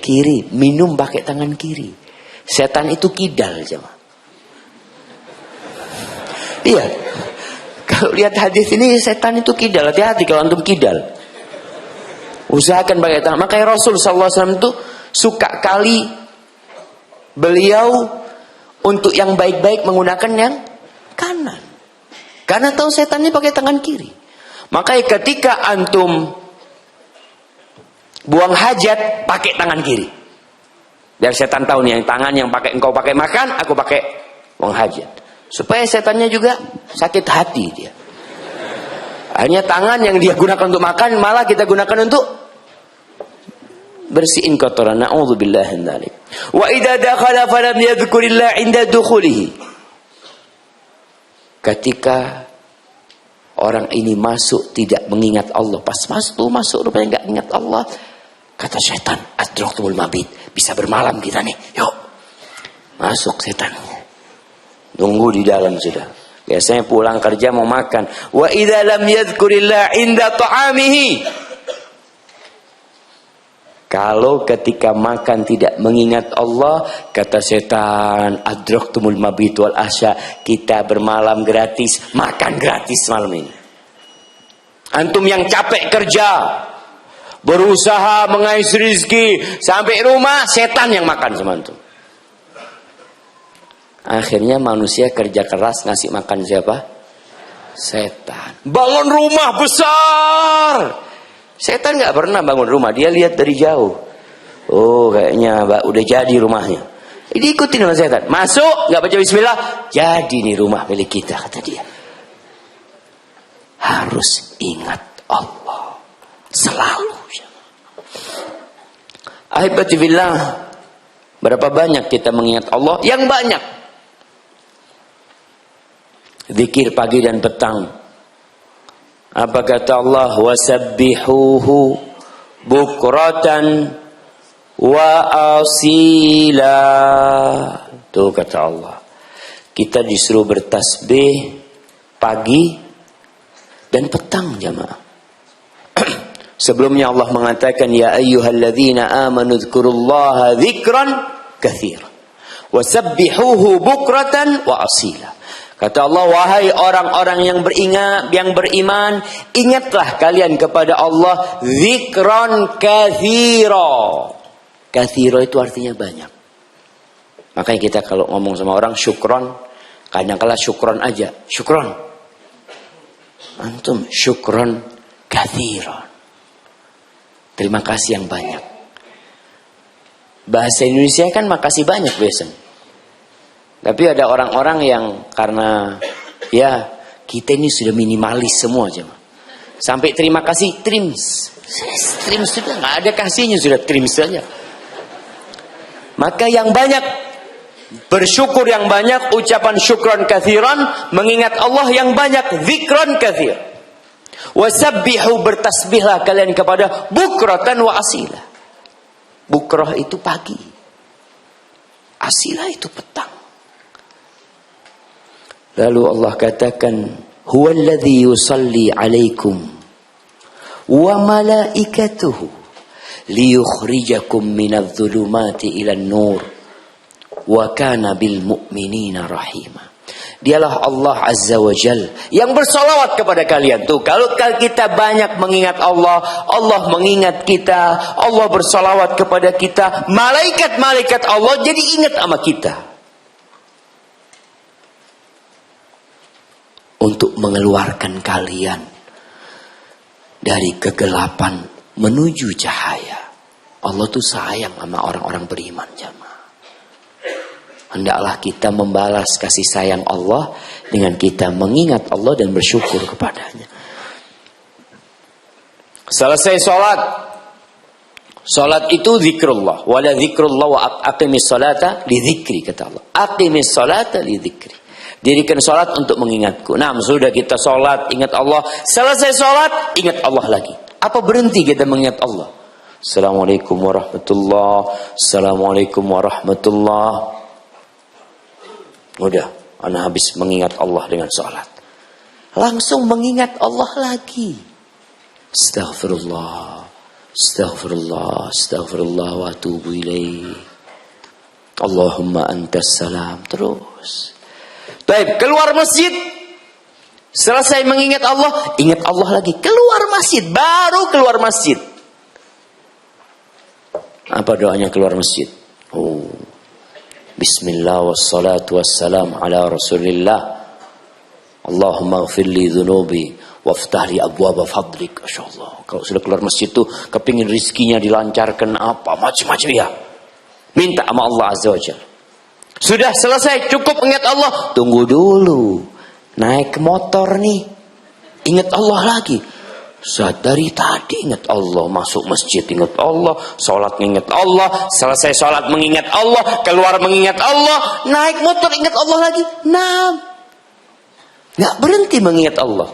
kiri, minum pakai tangan kiri. Setan itu kidal, jemaah. Iya. Kalau lihat hadis ini, setan itu kidal. Hati-hati kalau antum kidal. Usahakan pakai tangan. Makanya Rasul SAW itu suka kali beliau untuk yang baik-baik menggunakan yang kanan. Karena tahu setannya pakai tangan kiri. Makanya ketika antum buang hajat pakai tangan kiri. Biar setan tahu nih yang tangan yang pakai engkau pakai makan, aku pakai buang hajat. Supaya setannya juga sakit hati dia. Hanya tangan yang dia gunakan untuk makan malah kita gunakan untuk bersihin kotoran. Na'udzubillahi min dzalik. Wa idza dakhala falam yadhkurillah 'inda dukhulihi. Ketika orang ini masuk tidak mengingat Allah, pas masuk rupanya enggak ingat Allah, kata setan, adraktumul mabit, bisa bermalam kita nih. Yuk. Masuk setan. Tunggu di dalam sudah. Biasanya pulang kerja mau makan. Wa idza lam yadhkurillah 'inda ta'amihi. Kalau ketika makan tidak mengingat Allah, kata setan, adraktumul mabit wal asya, kita bermalam gratis, makan gratis malam ini. Antum yang capek kerja, berusaha mengais rezeki, sampai rumah setan yang makan sama antum. Akhirnya manusia kerja keras ngasih makan siapa? Setan. Bangun rumah besar. Setan nggak pernah bangun rumah, dia lihat dari jauh. Oh, kayaknya udah jadi rumahnya. Diikutin sama setan. Masuk, nggak baca bismillah, jadi nih rumah milik kita, kata dia. Harus ingat Allah selalu. Ahibati fillah, berapa banyak kita mengingat Allah? Yang banyak. Zikir pagi dan petang. Apa kata Allah? Wasabbihuhu bukratan wa asila. Tuh kata Allah. Kita disuruh bertasbih pagi dan petang, jamaah. Sebelumnya Allah mengatakan, ya ayyuhalladzina amanu dzkurullaha dzikran katsira wasabbihuhu bukratan wa asila. Kata Allah, wahai orang-orang yang beriman, ingatlah kalian kepada Allah dzikran katsira. Katsira itu artinya banyak. Makanya kita kalau ngomong sama orang syukron, Kadang-kala syukron aja, syukron. Antum syukron kathiron. Terima kasih yang banyak. Bahasa Indonesia kan makasih banyak biasanya. Tapi ada orang-orang yang karena ya kita ini sudah minimalis semua aja. Sampai terima kasih trims. Trims sudah nggak ada kasihnya, sudah trims saja. Maka yang banyak, bersyukur yang banyak, ucapan syukran kathiran, mengingat Allah yang banyak, zikran kathir. Wasabbihu, bertasbihlah kalian kepada bukratan wa asila. Bukrah itu pagi, asila itu petang. Lalu Allah katakan, huwallazi yusalli alaikum wa malaikatuhu liyukhrijakum minadh-dhulumati ilan nur wa kana bil mu'minina rahima. Dialah Allah Azza wa Jal yang bersolawat kepada kalian. Tuh, kalau kita banyak mengingat Allah, Allah mengingat kita, Allah bersolawat kepada kita, malaikat-malaikat Allah jadi ingat sama kita. Untuk mengeluarkan kalian dari kegelapan menuju cahaya. Allah tuh sayang sama orang-orang beriman, jamaah. Hendaklah kita membalas kasih sayang Allah dengan kita mengingat Allah dan bersyukur kepadanya. Selesai sholat. Sholat itu zikrullah. Wala zikrullah wa aqimis sholata li zikri, kata Allah. Aqimis sholata li zikri. Dirikan sholat untuk mengingatku. Nah, sudah kita sholat, ingat Allah. Selesai sholat, ingat Allah lagi. Apa berhenti kita mengingat Allah? Assalamualaikum warahmatullahi. Assalamualaikum warahmatullahi. Udah, ana habis mengingat Allah dengan sholat. Langsung mengingat Allah lagi. Astaghfirullah. Astaghfirullah. Astaghfirullah wa atubu ilaih. Allahumma antas salam. Terus. Baik, keluar masjid. Selesai mengingat Allah, ingat Allah lagi. Keluar masjid, baru keluar masjid. Apa doanya keluar masjid? Oh. Bismillah wassalatu wassalam ala Rasulillah. Allahumma ghfirli dhunubi waftah li abwaba fadlik. Masyaallah. Kalau sudah keluar masjid tuh kepingin rizkinya dilancarkan apa macam-macam ya. Minta sama Allah Azza wa Jalla. Sudah selesai, cukup ingat Allah. Tunggu dulu. Naik motor nih, ingat Allah lagi. Dari tadi ingat Allah, masuk masjid ingat Allah, sholat mengingat Allah, selesai sholat mengingat Allah, keluar mengingat Allah, naik motor ingat Allah lagi. Nah, nggak berhenti mengingat Allah.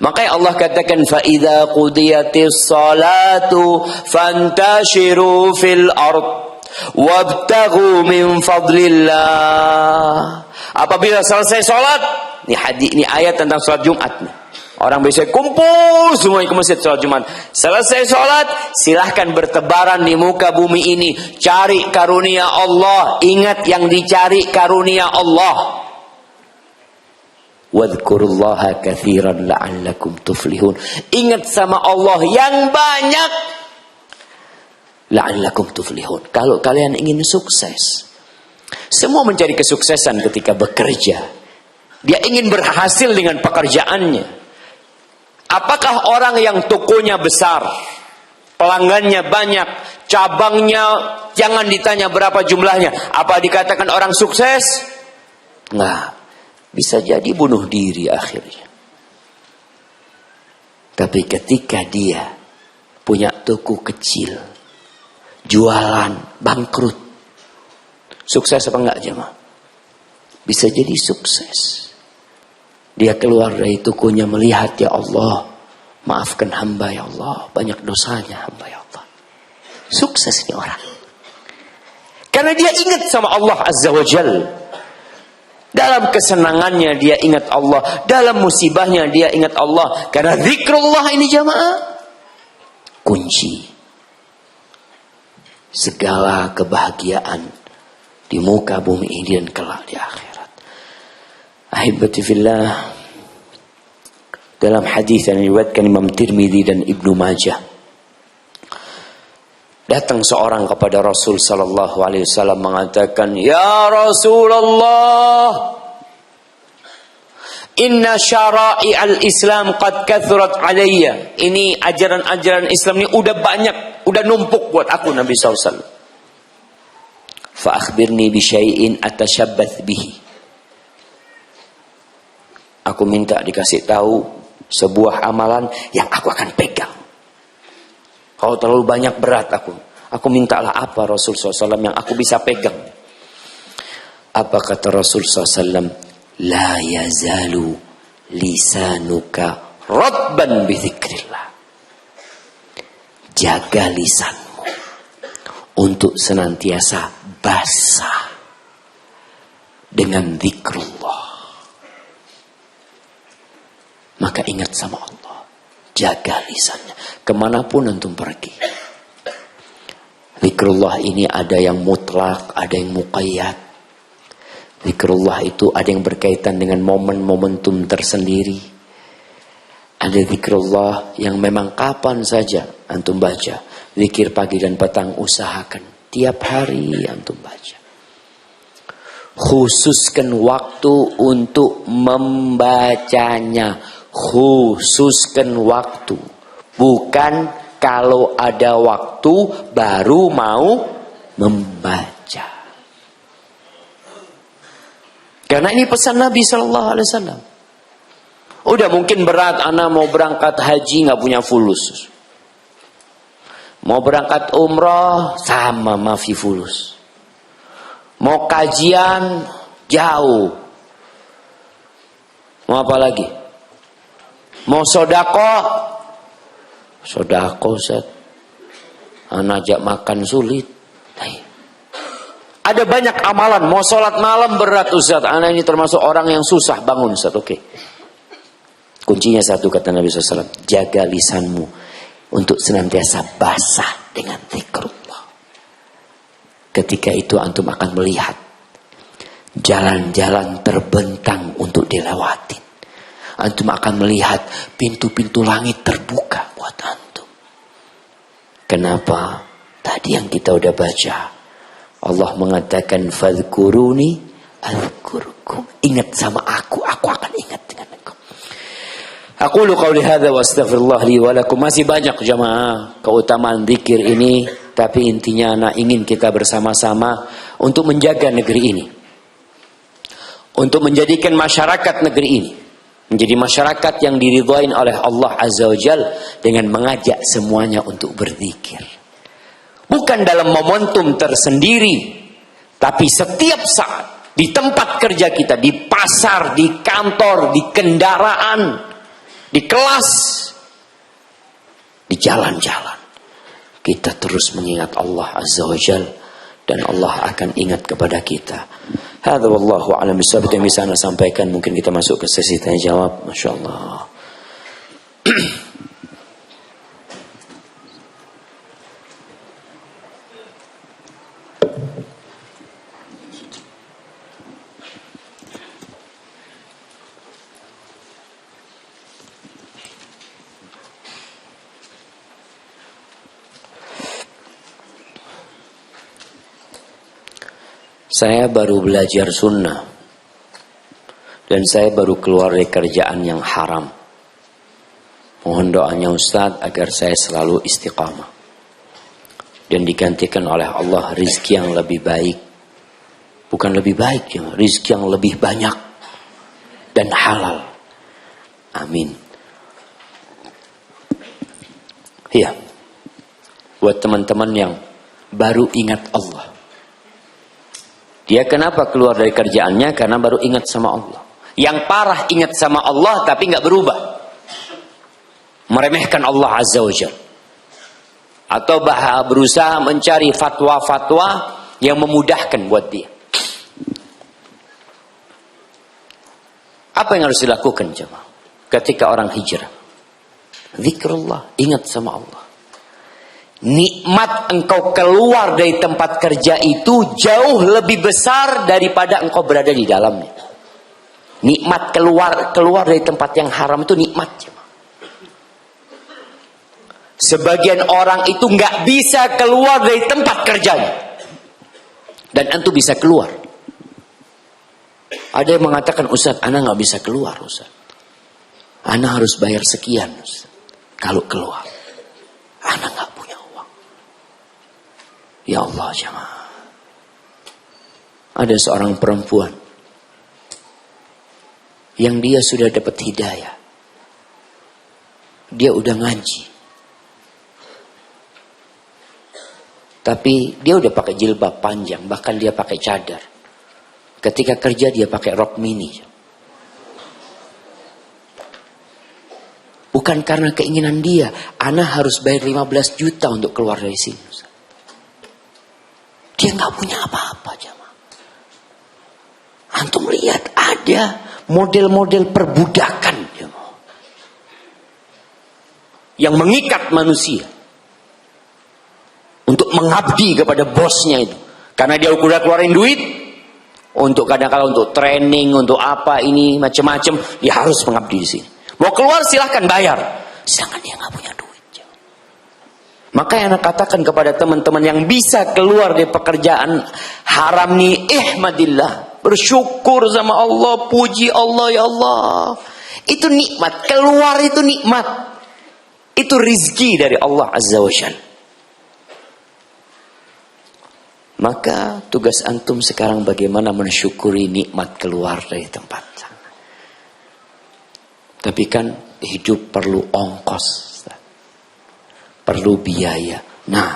Makanya Allah katakan, فَإِذَا قُضِيَتِ الصَّلَاةُ فَانْتَشِرُوا فِي الْأَرْضِ وَابْتَغُوا مِنْ فَضْلِ اللَّهِ. Apabila selesai sholat, ini ayat tentang sholat Jumat nih. Orang biasa kumpul semua ke masjid sholat Jumat. Selesai sholat, silahkan bertebaran di muka bumi ini. Cari karunia Allah. Ingat yang dicari karunia Allah. Wadhkurullaha kathiran la'allakum tuflihun. Ingat sama Allah yang banyak. La'allakum tuflihun. Kalau kalian ingin sukses. Semua mencari kesuksesan ketika bekerja. Dia ingin berhasil dengan pekerjaannya. Apakah orang yang tokonya besar, pelanggannya banyak, cabangnya jangan ditanya berapa jumlahnya, apa dikatakan orang sukses? Enggak. Bisa jadi bunuh diri akhirnya. Tapi ketika dia punya toko kecil, jualan, bangkrut, sukses apa enggak jemaah? Bisa jadi sukses. Dia keluar dari tokonya melihat, ya Allah, maafkan hamba ya Allah, banyak dosanya hamba ya Allah. Sukses ini orang. Karena dia ingat sama Allah Azza wa Jal. Dalam kesenangannya dia ingat Allah, dalam musibahnya dia ingat Allah. Karena zikrullah ini jamaah kunci segala kebahagiaan di muka bumi ini dan kelak di akhirat. Ahibati fillah, dalam hadis yang diriwayatkan Imam Tirmidzi dan Ibnu Majah, datang seorang kepada Rasul sallallahu alaihi wasallam mengatakan, "Ya Rasulullah, Inna syara'i al-Islam qad kathurat alayya. Ini ajaran-ajaran Islam ini udah banyak, udah numpuk buat aku, Nabi SAW. Fa akhbirni bi syai'in atashabbath bihi. Aku minta dikasih tahu sebuah amalan yang aku akan pegang. Kalau terlalu banyak berat aku mintalah apa Rasul SAW yang aku bisa pegang. Apa kata Rasul SAW? La yazalu lisanuka radban bi dzikrillah. Jaga lisanmu untuk senantiasa basah dengan zikrullah. Maka ingat sama Allah, jaga lisannya kemanapun antum pergi. Zikrullah ini ada yang mutlak, ada yang muqayyad. Zikrullah itu ada yang berkaitan dengan momen-momentum tersendiri. Ada zikrullah yang memang kapan saja antum baca. Zikir pagi dan petang usahakan tiap hari antum baca. Khususkan waktu untuk membacanya. Khususkan waktu. Bukan kalau ada waktu baru mau membaca. Karena ini pesan Nabi SAW. Udah mungkin berat, anak mau berangkat haji nggak punya fulus. Mau berangkat umroh sama mafi fulus. Mau kajian jauh. Mau apa lagi? Mau sodako Ustaz. Anak ajak makan sulit. Ada banyak amalan. Mau sholat malam berat Ustaz. Anak ini termasuk orang yang susah bangun Ustaz. Oke. Kuncinya satu kata Nabi SAW. Jaga lisanmu untuk senantiasa basah dengan zikrullah. Ketika itu antum akan melihat jalan-jalan terbentang untuk dilewatin. Antum akan melihat pintu-pintu langit terbuka buat antum. Kenapa? Tadi yang kita udah baca. Allah mengatakan fadhkuruni adzkurkum. Ingat sama aku akan ingat dengan engkau. Aku qauli hadza wa astaghfirullah li wa lakum. Masih banyak jemaah keutamaan zikir ini, tapi intinya anak ingin kita bersama-sama untuk menjaga negeri ini. Untuk menjadikan masyarakat negeri ini menjadi masyarakat yang diridhain oleh Allah Azza wa Jalla dengan mengajak semuanya untuk berzikir. Bukan dalam momentum tersendiri, tapi setiap saat, di tempat kerja kita, di pasar, di kantor, di kendaraan, di kelas, di jalan-jalan. Kita terus mengingat Allah Azza wa Jalla, dan Allah akan ingat kepada kita. Hadza wallahu a'lam bishawab. Yang bisa Anda sampaikan, mungkin kita masuk ke sesi tanya jawab. Masya Allah. Saya baru belajar sunnah dan saya baru keluar dari kerjaan yang haram. Mohon doanya Ustaz agar saya selalu istiqamah dan digantikan oleh Allah rizki yang lebih baik. Bukan lebih baik ya, rizki yang lebih banyak dan halal. Amin. Iya. Buat teman-teman yang baru ingat Allah. Dia kenapa keluar dari kerjaannya? Karena baru ingat sama Allah. Yang parah ingat sama Allah tapi nggak berubah. Meremehkan Allah Azza wa Jalla. Atau berusaha mencari fatwa-fatwa yang memudahkan buat dia. Apa yang harus dilakukan jemaah ketika orang hijrah? Zikrullah, ingat sama Allah. Nikmat engkau keluar dari tempat kerja itu jauh lebih besar daripada engkau berada di dalamnya. Nikmat keluar dari tempat yang haram itu nikmat. Sebagian orang itu nggak bisa keluar dari tempat kerjanya, dan antum bisa keluar. Ada yang mengatakan, Ustaz, ana nggak bisa keluar, Ustaz. Ana harus bayar sekian, Ustaz. Kalau keluar, ana nggak punya uang. Ya Allah, jemaah. Ada seorang perempuan yang dia sudah dapat hidayah. Dia udah ngaji. Tapi dia udah pakai jilbab panjang, bahkan dia pakai cadar. Ketika kerja dia pakai rok mini. Bukan karena keinginan dia, ana harus bayar 15 juta untuk keluar dari sini. Dia nggak punya apa-apa, jemaah. Antum lihat ada model-model perbudakan, jemaah, yang mengikat manusia untuk mengabdi kepada bosnya itu. Karena dia udah keluarin duit untuk kadang-kala untuk training, untuk apa ini macam-macam, dia harus mengabdi di sini. Mau keluar silahkan bayar, sedangkan dia nggak punya duit. Maka yang anak katakan kepada teman-teman yang bisa keluar dari pekerjaan haram nih, ihmadillah, bersyukur sama Allah, puji Allah, ya Allah. Itu nikmat, keluar itu nikmat. Itu rizki dari Allah Azza wa Jalla. Maka tugas antum sekarang bagaimana mensyukuri nikmat keluar dari tempat sana. Tapi kan hidup perlu ongkos, perlu biaya. Nah,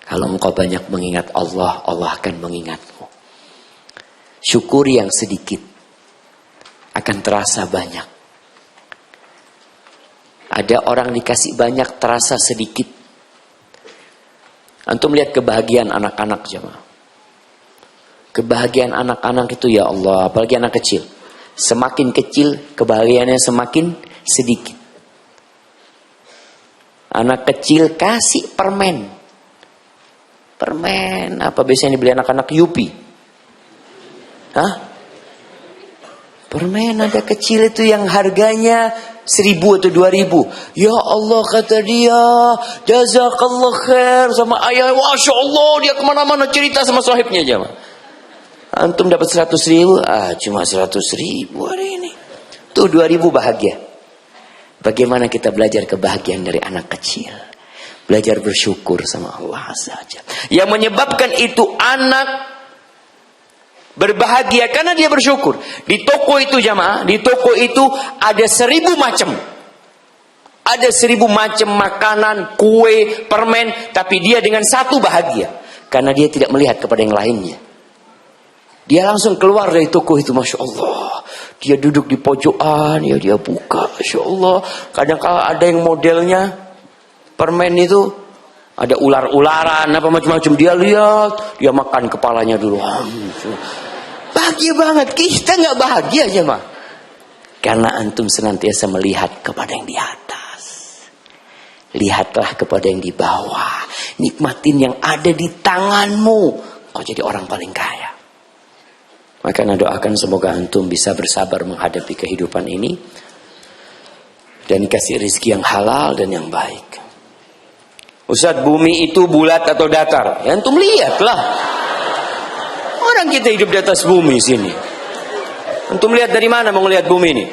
kalau engkau banyak mengingat Allah, Allah akan mengingatmu. Syukuri yang sedikit, akan terasa banyak. Ada orang dikasih banyak, terasa sedikit. Antum lihat kebahagiaan anak-anak, jemaah. Kebahagiaan anak-anak itu, ya Allah, apalagi anak kecil. Semakin kecil, kebahagiaannya semakin sedikit. Anak kecil kasih permen. Permen, apa biasanya dibeli anak-anak? Yupi. Hah? Permen ada kecil itu yang harganya 1.000 atau 2.000. Ya Allah, kata dia, jazakallah khair sama ayah. Masya Allah, dia kemana-mana cerita sama sahibnya aja. Antum dapat 100.000, cuma 100.000 hari ini. Tuh 2.000 bahagia. Bagaimana kita belajar kebahagiaan dari anak kecil. Belajar bersyukur sama Allah saja. Yang menyebabkan itu anak berbahagia karena dia bersyukur. Di toko itu, jamaah, di toko itu ada 1.000 macam. Ada 1.000 macam makanan, kue, permen. Tapi dia dengan satu bahagia. Karena dia tidak melihat kepada yang lainnya. Dia langsung keluar dari toko itu, Masya Allah. Dia duduk di pojokan, ya dia buka, Masya Allah. Kadang-kadang ada yang modelnya permen itu ada ular-ularan, apa macam-macam. Dia lihat, dia makan kepalanya dulu. Bahagia banget. Kita nggak bahagia aja, mah. Karena antum senantiasa melihat kepada yang di atas. Lihatlah kepada yang di bawah. Nikmatin yang ada di tanganmu. Kau jadi orang paling kaya. Maka doakan semoga antum bisa bersabar menghadapi kehidupan ini. Dan dikasih rezeki yang halal dan yang baik. Ustaz, bumi itu bulat atau datar? Ya antum lihatlah. Orang kita hidup di atas bumi sini. Antum lihat dari mana mau lihat bumi ini?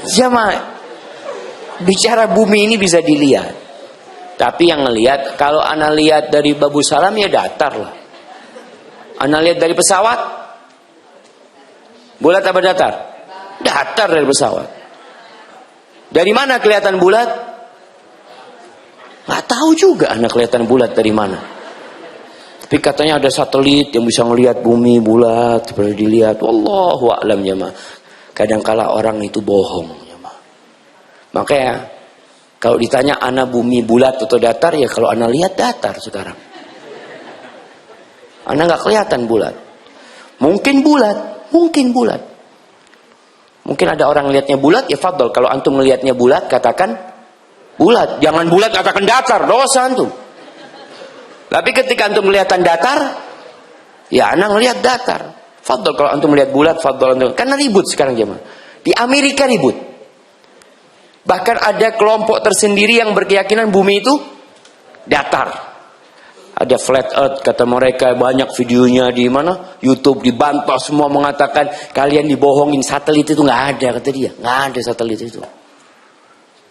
Jamaah, bicara bumi ini bisa dilihat. Tapi yang ngelihat, kalau ana lihat dari Babu Salam ya datar lah. Ana lihat dari pesawat, bulat apa datar? Datar dari pesawat. Dari mana kelihatan bulat? Gak tahu juga anak kelihatan bulat dari mana. Tapi katanya ada satelit yang bisa ngelihat bumi bulat, seperti dilihat. Wallahu a'lam, jemaah. Kadangkala orang itu bohong, jemaah. Makanya kalau ditanya ana bumi bulat atau datar, ya kalau ana lihat datar sekarang. Ana nggak kelihatan bulat. Mungkin bulat, mungkin bulat. Mungkin ada orang lihatnya bulat, ya fadol. Kalau antum ngelihatnya bulat, katakan bulat. Jangan bulat katakan datar, dosa antum. Tapi ketika antum kelihatan datar, ya ana ngelihat datar. Fadol kalau antum melihat bulat, fadol antum. Karena ribut sekarang jemaah. Di Amerika ribut. Bahkan ada kelompok tersendiri yang berkeyakinan bumi itu datar. Ada flat earth kata mereka, banyak videonya di mana? YouTube, dibantah semua mengatakan kalian dibohongin, satelit itu nggak ada kata dia. Nggak ada satelit itu.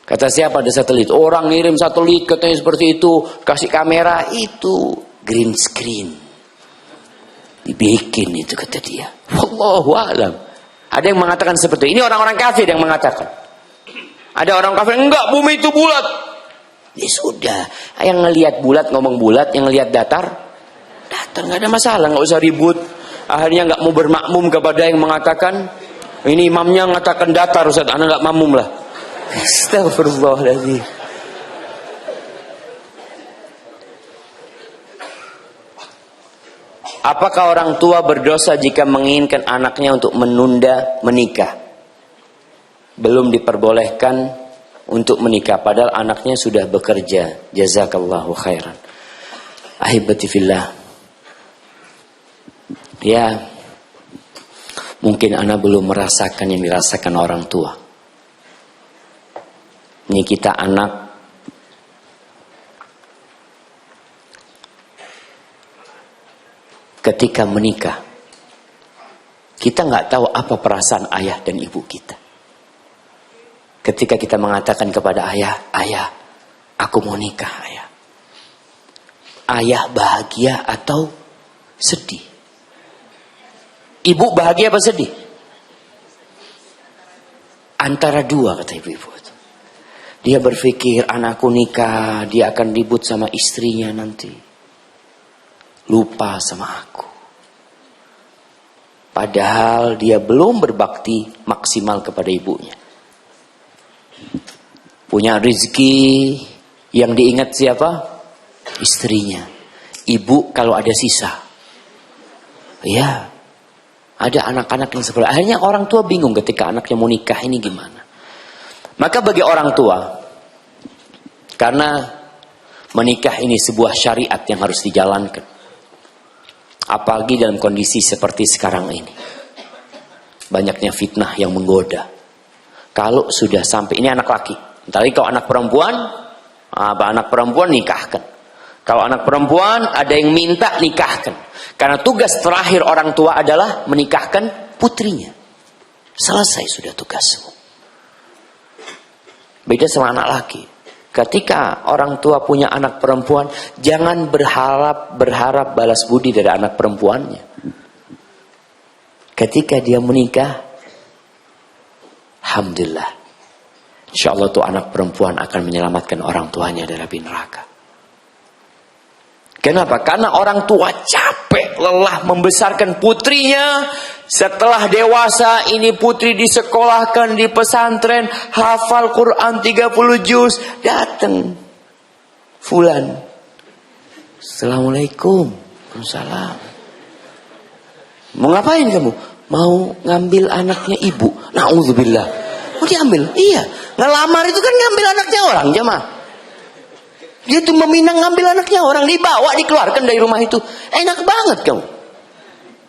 Kata siapa ada satelit? Orang ngirim satelit katanya seperti itu, kasih kamera, itu green screen. Dibikin itu kata dia. Wallahu a'lam. Ada yang mengatakan seperti itu. Ini orang-orang kafir yang mengatakan. Ada orang kafir, enggak, bumi itu bulat. Ya sudah, yang ngelihat bulat ngomong bulat, yang ngelihat datar, nggak ada masalah, nggak usah ribut. Akhirnya nggak mau bermakmum kepada yang mengatakan, ini imamnya mengatakan datar, Ustaz, anak nggak makmum lah. Astagfirullahaladzim. Apakah orang tua berdosa jika menginginkan anaknya untuk menunda menikah? Belum diperbolehkan untuk menikah padahal anaknya sudah bekerja. Jazakallahu khairan. Ahibati fillah. Ya, mungkin anak belum merasakan yang dirasakan orang tua. Ini kita anak ketika menikah, kita nggak tahu apa perasaan ayah dan ibu kita. Ketika kita mengatakan kepada ayah, ayah, aku mau nikah, ayah. Ayah bahagia atau sedih? Ibu bahagia apa sedih? Antara dua kata ibu-ibu. Dia berpikir anakku nikah, dia akan ribut sama istrinya nanti. Lupa sama aku. Padahal dia belum berbakti maksimal kepada ibunya. Punya rezeki yang diingat siapa? Istrinya. Ibu kalau ada sisa. Ya. Ada anak-anak yang seperti. Akhirnya orang tua bingung ketika anaknya mau nikah ini gimana. Maka bagi orang tua, karena menikah ini sebuah syariat yang harus dijalankan. Apalagi dalam kondisi seperti sekarang ini. Banyaknya fitnah yang menggoda. Kalau sudah sampai, ini anak laki. Tapi kalau anak perempuan, anak perempuan nikahkan. Kalau anak perempuan ada yang minta nikahkan. Karena tugas terakhir orang tua adalah menikahkan putrinya. Selesai sudah tugasmu. Beda sama anak laki. Ketika orang tua punya anak perempuan, jangan berharap balas budi dari anak perempuannya. Ketika dia menikah, alhamdulillah. InsyaAllah tuh anak perempuan akan menyelamatkan orang tuanya dari api neraka. Kenapa? Karena orang tua capek, lelah membesarkan putrinya. Setelah dewasa, ini putri disekolahkan di pesantren, hafal Quran 30 juz. Datang fulan. Assalamualaikum. Waalaikumsalam. Mau ngapain kamu? Mau ngambil anaknya ibu. Na'udzubillah. Mau diambil? Iya. Ngelamar itu kan ngambil anaknya orang, jemaah. Dia tuh meminang ngambil anaknya orang, dibawa, dikeluarkan dari rumah itu. Enak banget kamu.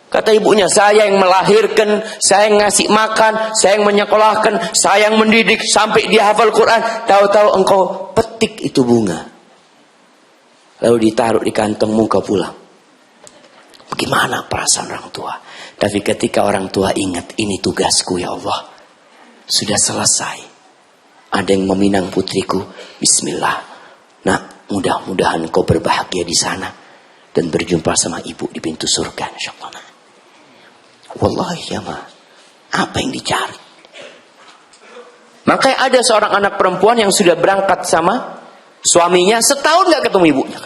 Kata ibunya, saya yang melahirkan, saya yang ngasih makan, saya yang menyekolahkan, saya yang mendidik sampai dia hafal Quran. Tahu-tahu engkau petik itu bunga. Lalu ditaruh di kantongmu, kau pulang. Bagaimana perasaan orang tua? Tapi ketika orang tua ingat, ini tugasku ya Allah. Sudah selesai. Ada yang meminang putriku, bismillah. Nah, mudah-mudahan kau berbahagia di sana dan berjumpa sama ibu di pintu surga insyaallah. Wallahi ya ma, apa yang dicari? Makanya ada seorang anak perempuan yang sudah berangkat sama suaminya, setahun gak ketemu ibunya.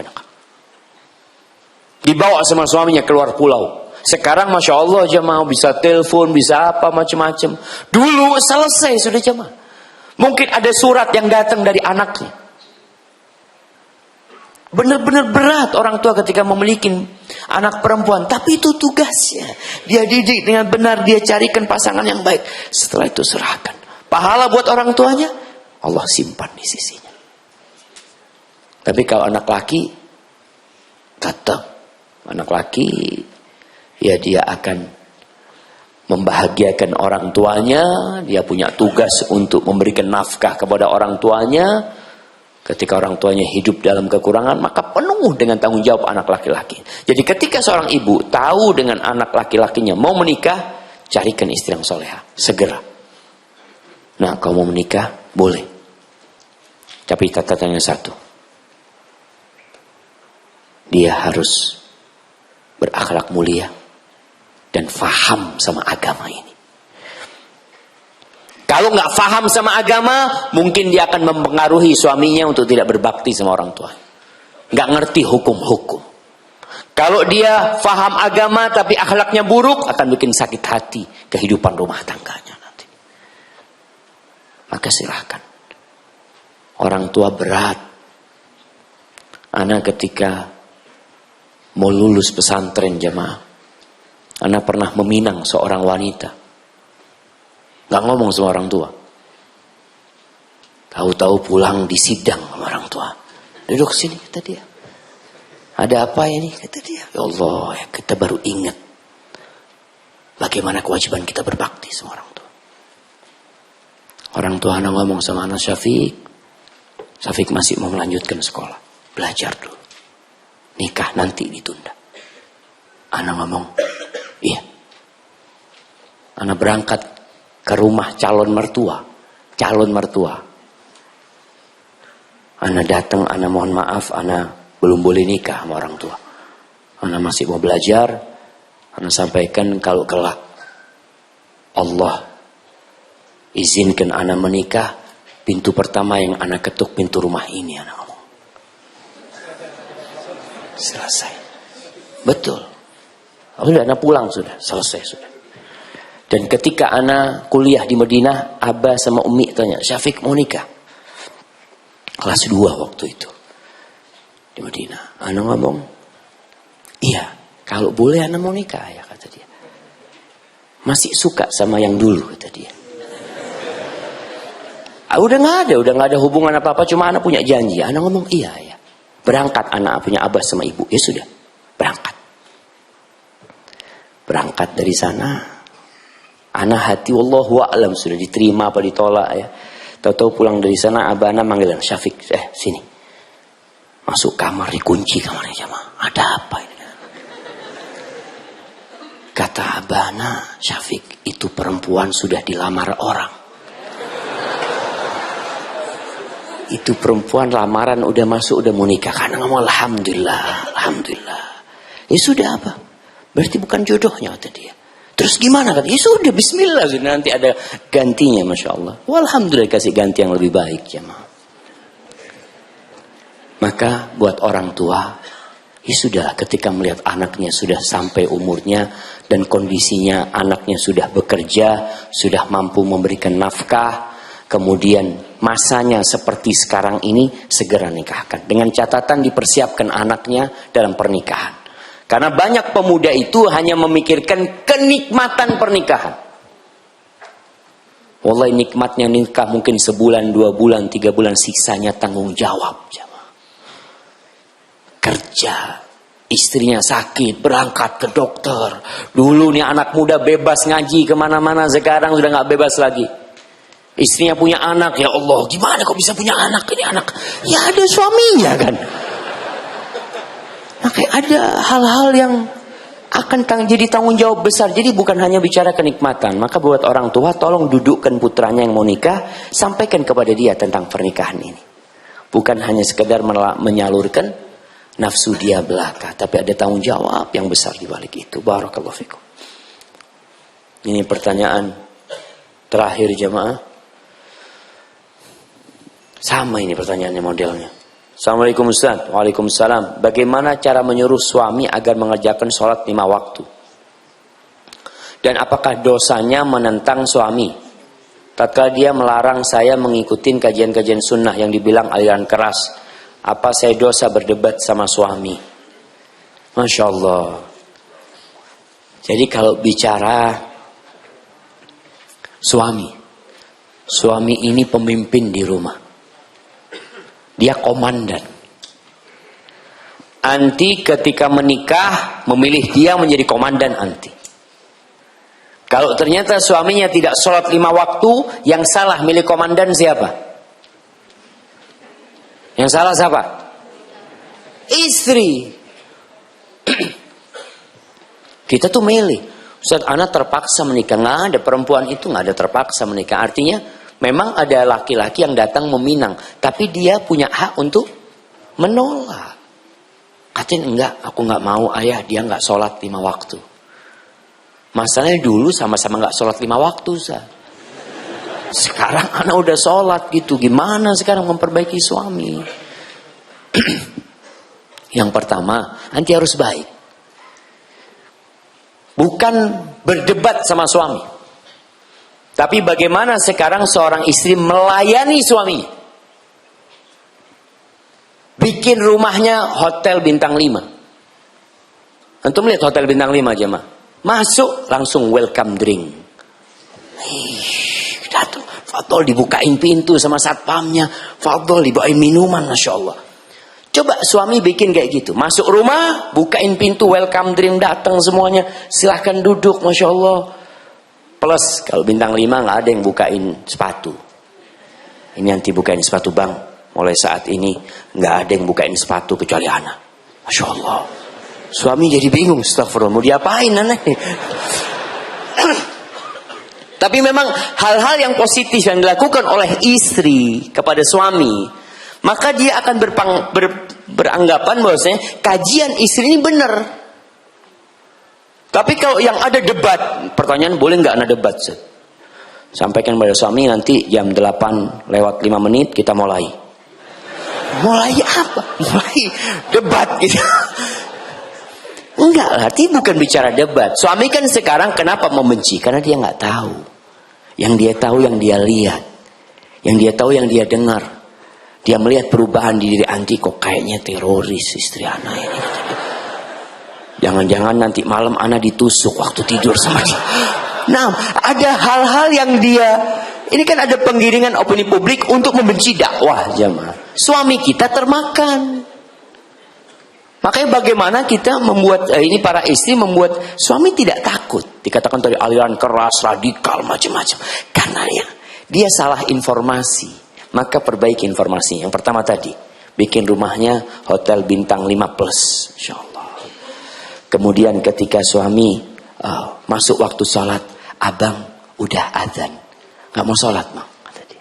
Dibawa sama suaminya keluar pulau. Sekarang Masya Allah jemaah bisa telepon, bisa apa macam-macam. Dulu selesai sudah jemaah. Mungkin ada surat yang datang dari anaknya. Benar-benar berat orang tua ketika memiliki anak perempuan. Tapi itu tugasnya. Dia didik dengan benar, dia carikan pasangan yang baik. Setelah itu serahkan. Pahala buat orang tuanya, Allah simpan di sisinya. Tapi kalau anak laki, tetap anak laki, ya dia akan membahagiakan orang tuanya. Dia punya tugas untuk memberikan nafkah kepada orang tuanya. Ketika orang tuanya hidup dalam kekurangan, maka penuh dengan tanggung jawab anak laki-laki. Jadi ketika seorang ibu tahu dengan anak laki-lakinya mau menikah, carikan istri yang soleha, segera. Nah, kau mau menikah, boleh. Tapi catatannya satu. Dia harus berakhlak mulia dan faham sama agama ini. Kalau nggak faham sama agama, mungkin dia akan mempengaruhi suaminya untuk tidak berbakti sama orang tua. Nggak ngerti hukum-hukum. Kalau dia faham agama tapi akhlaknya buruk, akan bikin sakit hati kehidupan rumah tangganya nanti. Maka silahkan. Orang tua berat. Ana ketika mau lulus pesantren jemaah, ana pernah meminang seorang wanita. Gak ngomong sama orang tua. Tahu-tahu pulang di sidang sama orang tua. Duduk sini, kata dia. Ada apa ini, kata dia. Ya Allah, ya kita baru ingat bagaimana kewajiban kita berbakti sama orang tua. Orang tua anak ngomong sama anak, Syafiq masih mau melanjutkan sekolah. Belajar dulu. Nikah nanti ditunda. Anak ngomong, iya. Anak berangkat ke rumah calon mertua. Ana datang, ana mohon maaf, ana belum boleh nikah sama orang tua. Ana masih mau belajar. Ana sampaikan kalau kelak Allah izinkan ana menikah, pintu pertama yang ana ketuk pintu rumah ini, ana ngomong. Selesai. Betul. Sudah, ana pulang sudah, selesai sudah. Dan ketika ana kuliah di Madinah, Abah sama Umi tanya, Syafiq mau nikah? Kelas 2 waktu itu. Di Madinah. Ana ngomong, iya, kalau boleh ana mau nikah ya, kata dia. Masih suka sama yang dulu, kata dia. Udah nggak ada hubungan apa-apa, cuma ana punya janji. Ana ngomong, iya ya. Berangkat anak punya Abah sama Ibu. Ya sudah, berangkat. Berangkat dari sana. Anak hati wallahu a'lam sudah diterima apa ditolak ya. Tahu-tahu pulang dari sana abah anak manggilan, Syafiq, sini. Masuk kamar, dikunci kamarnya jamaah. Ada apa ini? Kata abah anak, Syafiq, itu perempuan sudah dilamar orang. Itu perempuan lamaran udah masuk, udah mau nikah. Karena ngomong alhamdulillah. Ya sudah apa? Berarti bukan jodohnya, kata dia. Terus gimana kan? Ya sudah, bismillah, sudah nanti ada gantinya, masya Allah. Walhamdulillah kasih ganti yang lebih baik, jemaah. Maka buat orang tua, ya sudah, ketika melihat anaknya sudah sampai umurnya dan kondisinya anaknya sudah bekerja, sudah mampu memberikan nafkah, kemudian masanya seperti sekarang ini, segera nikahkan. Dengan catatan dipersiapkan anaknya dalam pernikahan. Karena banyak pemuda itu hanya memikirkan kenikmatan pernikahan. Wallahi nikmatnya nikah mungkin sebulan, 2 bulan, 3 bulan, sisanya tanggung jawab. Kerja, istrinya sakit, berangkat ke dokter. Dulu nih anak muda bebas ngaji kemana-mana, sekarang sudah nggak bebas lagi. Istrinya punya anak, ya Allah, gimana kok bisa punya anak ini anak? Ya ada suaminya kan. Maka ada hal-hal yang akan jadi tanggung jawab besar. Jadi bukan hanya bicara kenikmatan. Maka buat orang tua, tolong dudukkan putranya yang mau nikah, sampaikan kepada dia tentang pernikahan ini. Bukan hanya sekedar menyalurkan nafsu dia belaka, tapi ada tanggung jawab yang besar di balik itu. Barakallahu fikum. Ini pertanyaan terakhir jemaah. Sama ini pertanyaannya modelnya. Assalamualaikum Ustaz. Waalaikumsalam. Bagaimana cara menyuruh suami agar mengerjakan sholat 5 waktu? Dan apakah dosanya menentang suami? Tatkala dia melarang saya mengikuti kajian-kajian sunnah yang dibilang aliran keras, apa saya dosa berdebat sama suami? Masya Allah. Jadi kalau bicara suami ini pemimpin di rumah. Dia komandan. Anti ketika menikah memilih dia menjadi komandan anti. Kalau ternyata suaminya tidak sholat 5 waktu, yang salah milih komandan siapa? Yang salah siapa? Istri. Kita tuh milih. Ustaz, anak terpaksa menikah. Nggak ada, perempuan itu nggak ada terpaksa menikah. Artinya memang ada laki-laki yang datang meminang, tapi dia punya hak untuk menolak. Katanya enggak, aku nggak mau ayah, dia nggak sholat 5 waktu. Masalahnya dulu sama-sama nggak sholat 5 waktu, Ustaz. Sekarang anak udah sholat gitu. Gimana sekarang memperbaiki suami? Yang pertama, anti harus baik. Bukan berdebat sama suami. Tapi bagaimana sekarang seorang istri melayani suaminya. Bikin rumahnya hotel bintang 5. Antum lihat hotel bintang 5 aja mah. Masuk langsung welcome drink. Datang, fadol dibukain pintu sama satpamnya. Fadol dibawain minuman, Masya Allah. Coba suami bikin kayak gitu. Masuk rumah, bukain pintu, welcome drink, datang semuanya. Silahkan duduk, Masya Allah. Plus, kalau bintang 5 nggak ada yang bukain sepatu. Ini nanti bukain sepatu bang. Mulai saat ini nggak ada yang bukain sepatu kecuali anak. Masya Allah. Suami jadi bingung. Astagfirullah, mau diapain anak? Tapi memang hal-hal yang positif yang dilakukan oleh istri kepada suami, maka dia akan beranggapan bahwasanya kajian istri ini benar. Tapi kalau yang ada debat, pertanyaan boleh nggak ada debat? Sampaikan pada suami nanti jam 8 lewat 5 menit kita mulai. Mulai apa? Mulai debat gitu. Enggak lah, dia bukan bicara debat. Suami kan sekarang kenapa membenci? Karena dia nggak tahu. Yang dia tahu yang dia lihat. Yang dia tahu yang dia dengar. Dia melihat perubahan di diri anti, kok kayaknya teroris istri anak ini. Jangan-jangan nanti malam anak ditusuk waktu tidur sama dia. Nah, ada hal-hal yang dia... Ini kan ada penggiringan opini publik untuk membenci dakwah jamaah. Suami kita termakan. Makanya bagaimana kita membuat, ini para istri membuat suami tidak takut. Dikatakan tadi aliran keras, radikal, macam-macam. Karena ya, dia salah informasi. Maka perbaiki informasi. Yang pertama tadi, bikin rumahnya hotel bintang 5+. Insya Allah. Kemudian ketika suami masuk waktu sholat, abang udah azan. Gak mau sholat mau, kata dia.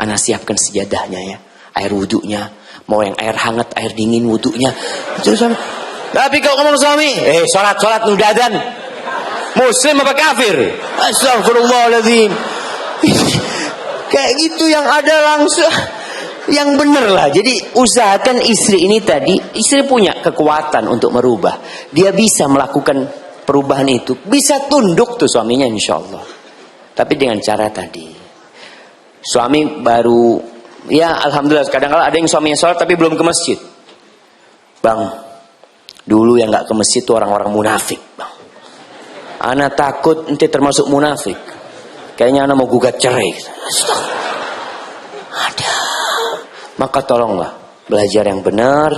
Ana siapkan sejadahnya ya, air wudhunya. Mau yang air hangat, air dingin wudhunya. Tapi kalau ngomong suami, sholat udah azan. Muslim apa kafir? Astagfirullahaladzim. Kayak gitu yang ada langsung. Yang bener lah. Jadi usahakan istri ini tadi, istri punya kekuatan untuk merubah. Dia bisa melakukan perubahan itu. Bisa tunduk tuh suaminya insya Allah. Tapi dengan cara tadi. Suami baru, ya alhamdulillah kadang-kadang ada yang suaminya sholat tapi belum ke masjid. Bang, dulu yang gak ke masjid itu orang-orang munafik bang. Ana takut nanti termasuk munafik. Kayaknya ana mau gugat cerai. Ada. Maka tolonglah belajar yang benar,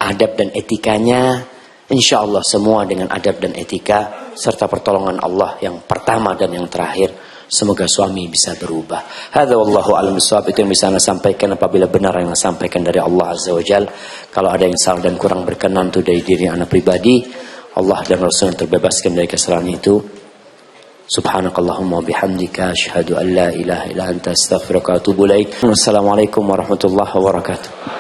adab dan etikanya. Insya Allah semua dengan adab dan etika serta pertolongan Allah yang pertama dan yang terakhir. Semoga suami bisa berubah. Hadza wallahu a'lam bishawab. Itu yang bisa Anda sampaikan apabila benar yang Anda sampaikan dari Allah Azza wa Jalla. Kalau ada yang salah dan kurang berkenan itu dari diri Anda pribadi, Allah dan Rasul yang terbebaskan dari kesalahan itu. Subhanakallahumma bihamdika asyhadu an la ilaha illa anta astaghfiruka wa atubu ilaik. Wassalamualaikum warahmatullahi wabarakatuh.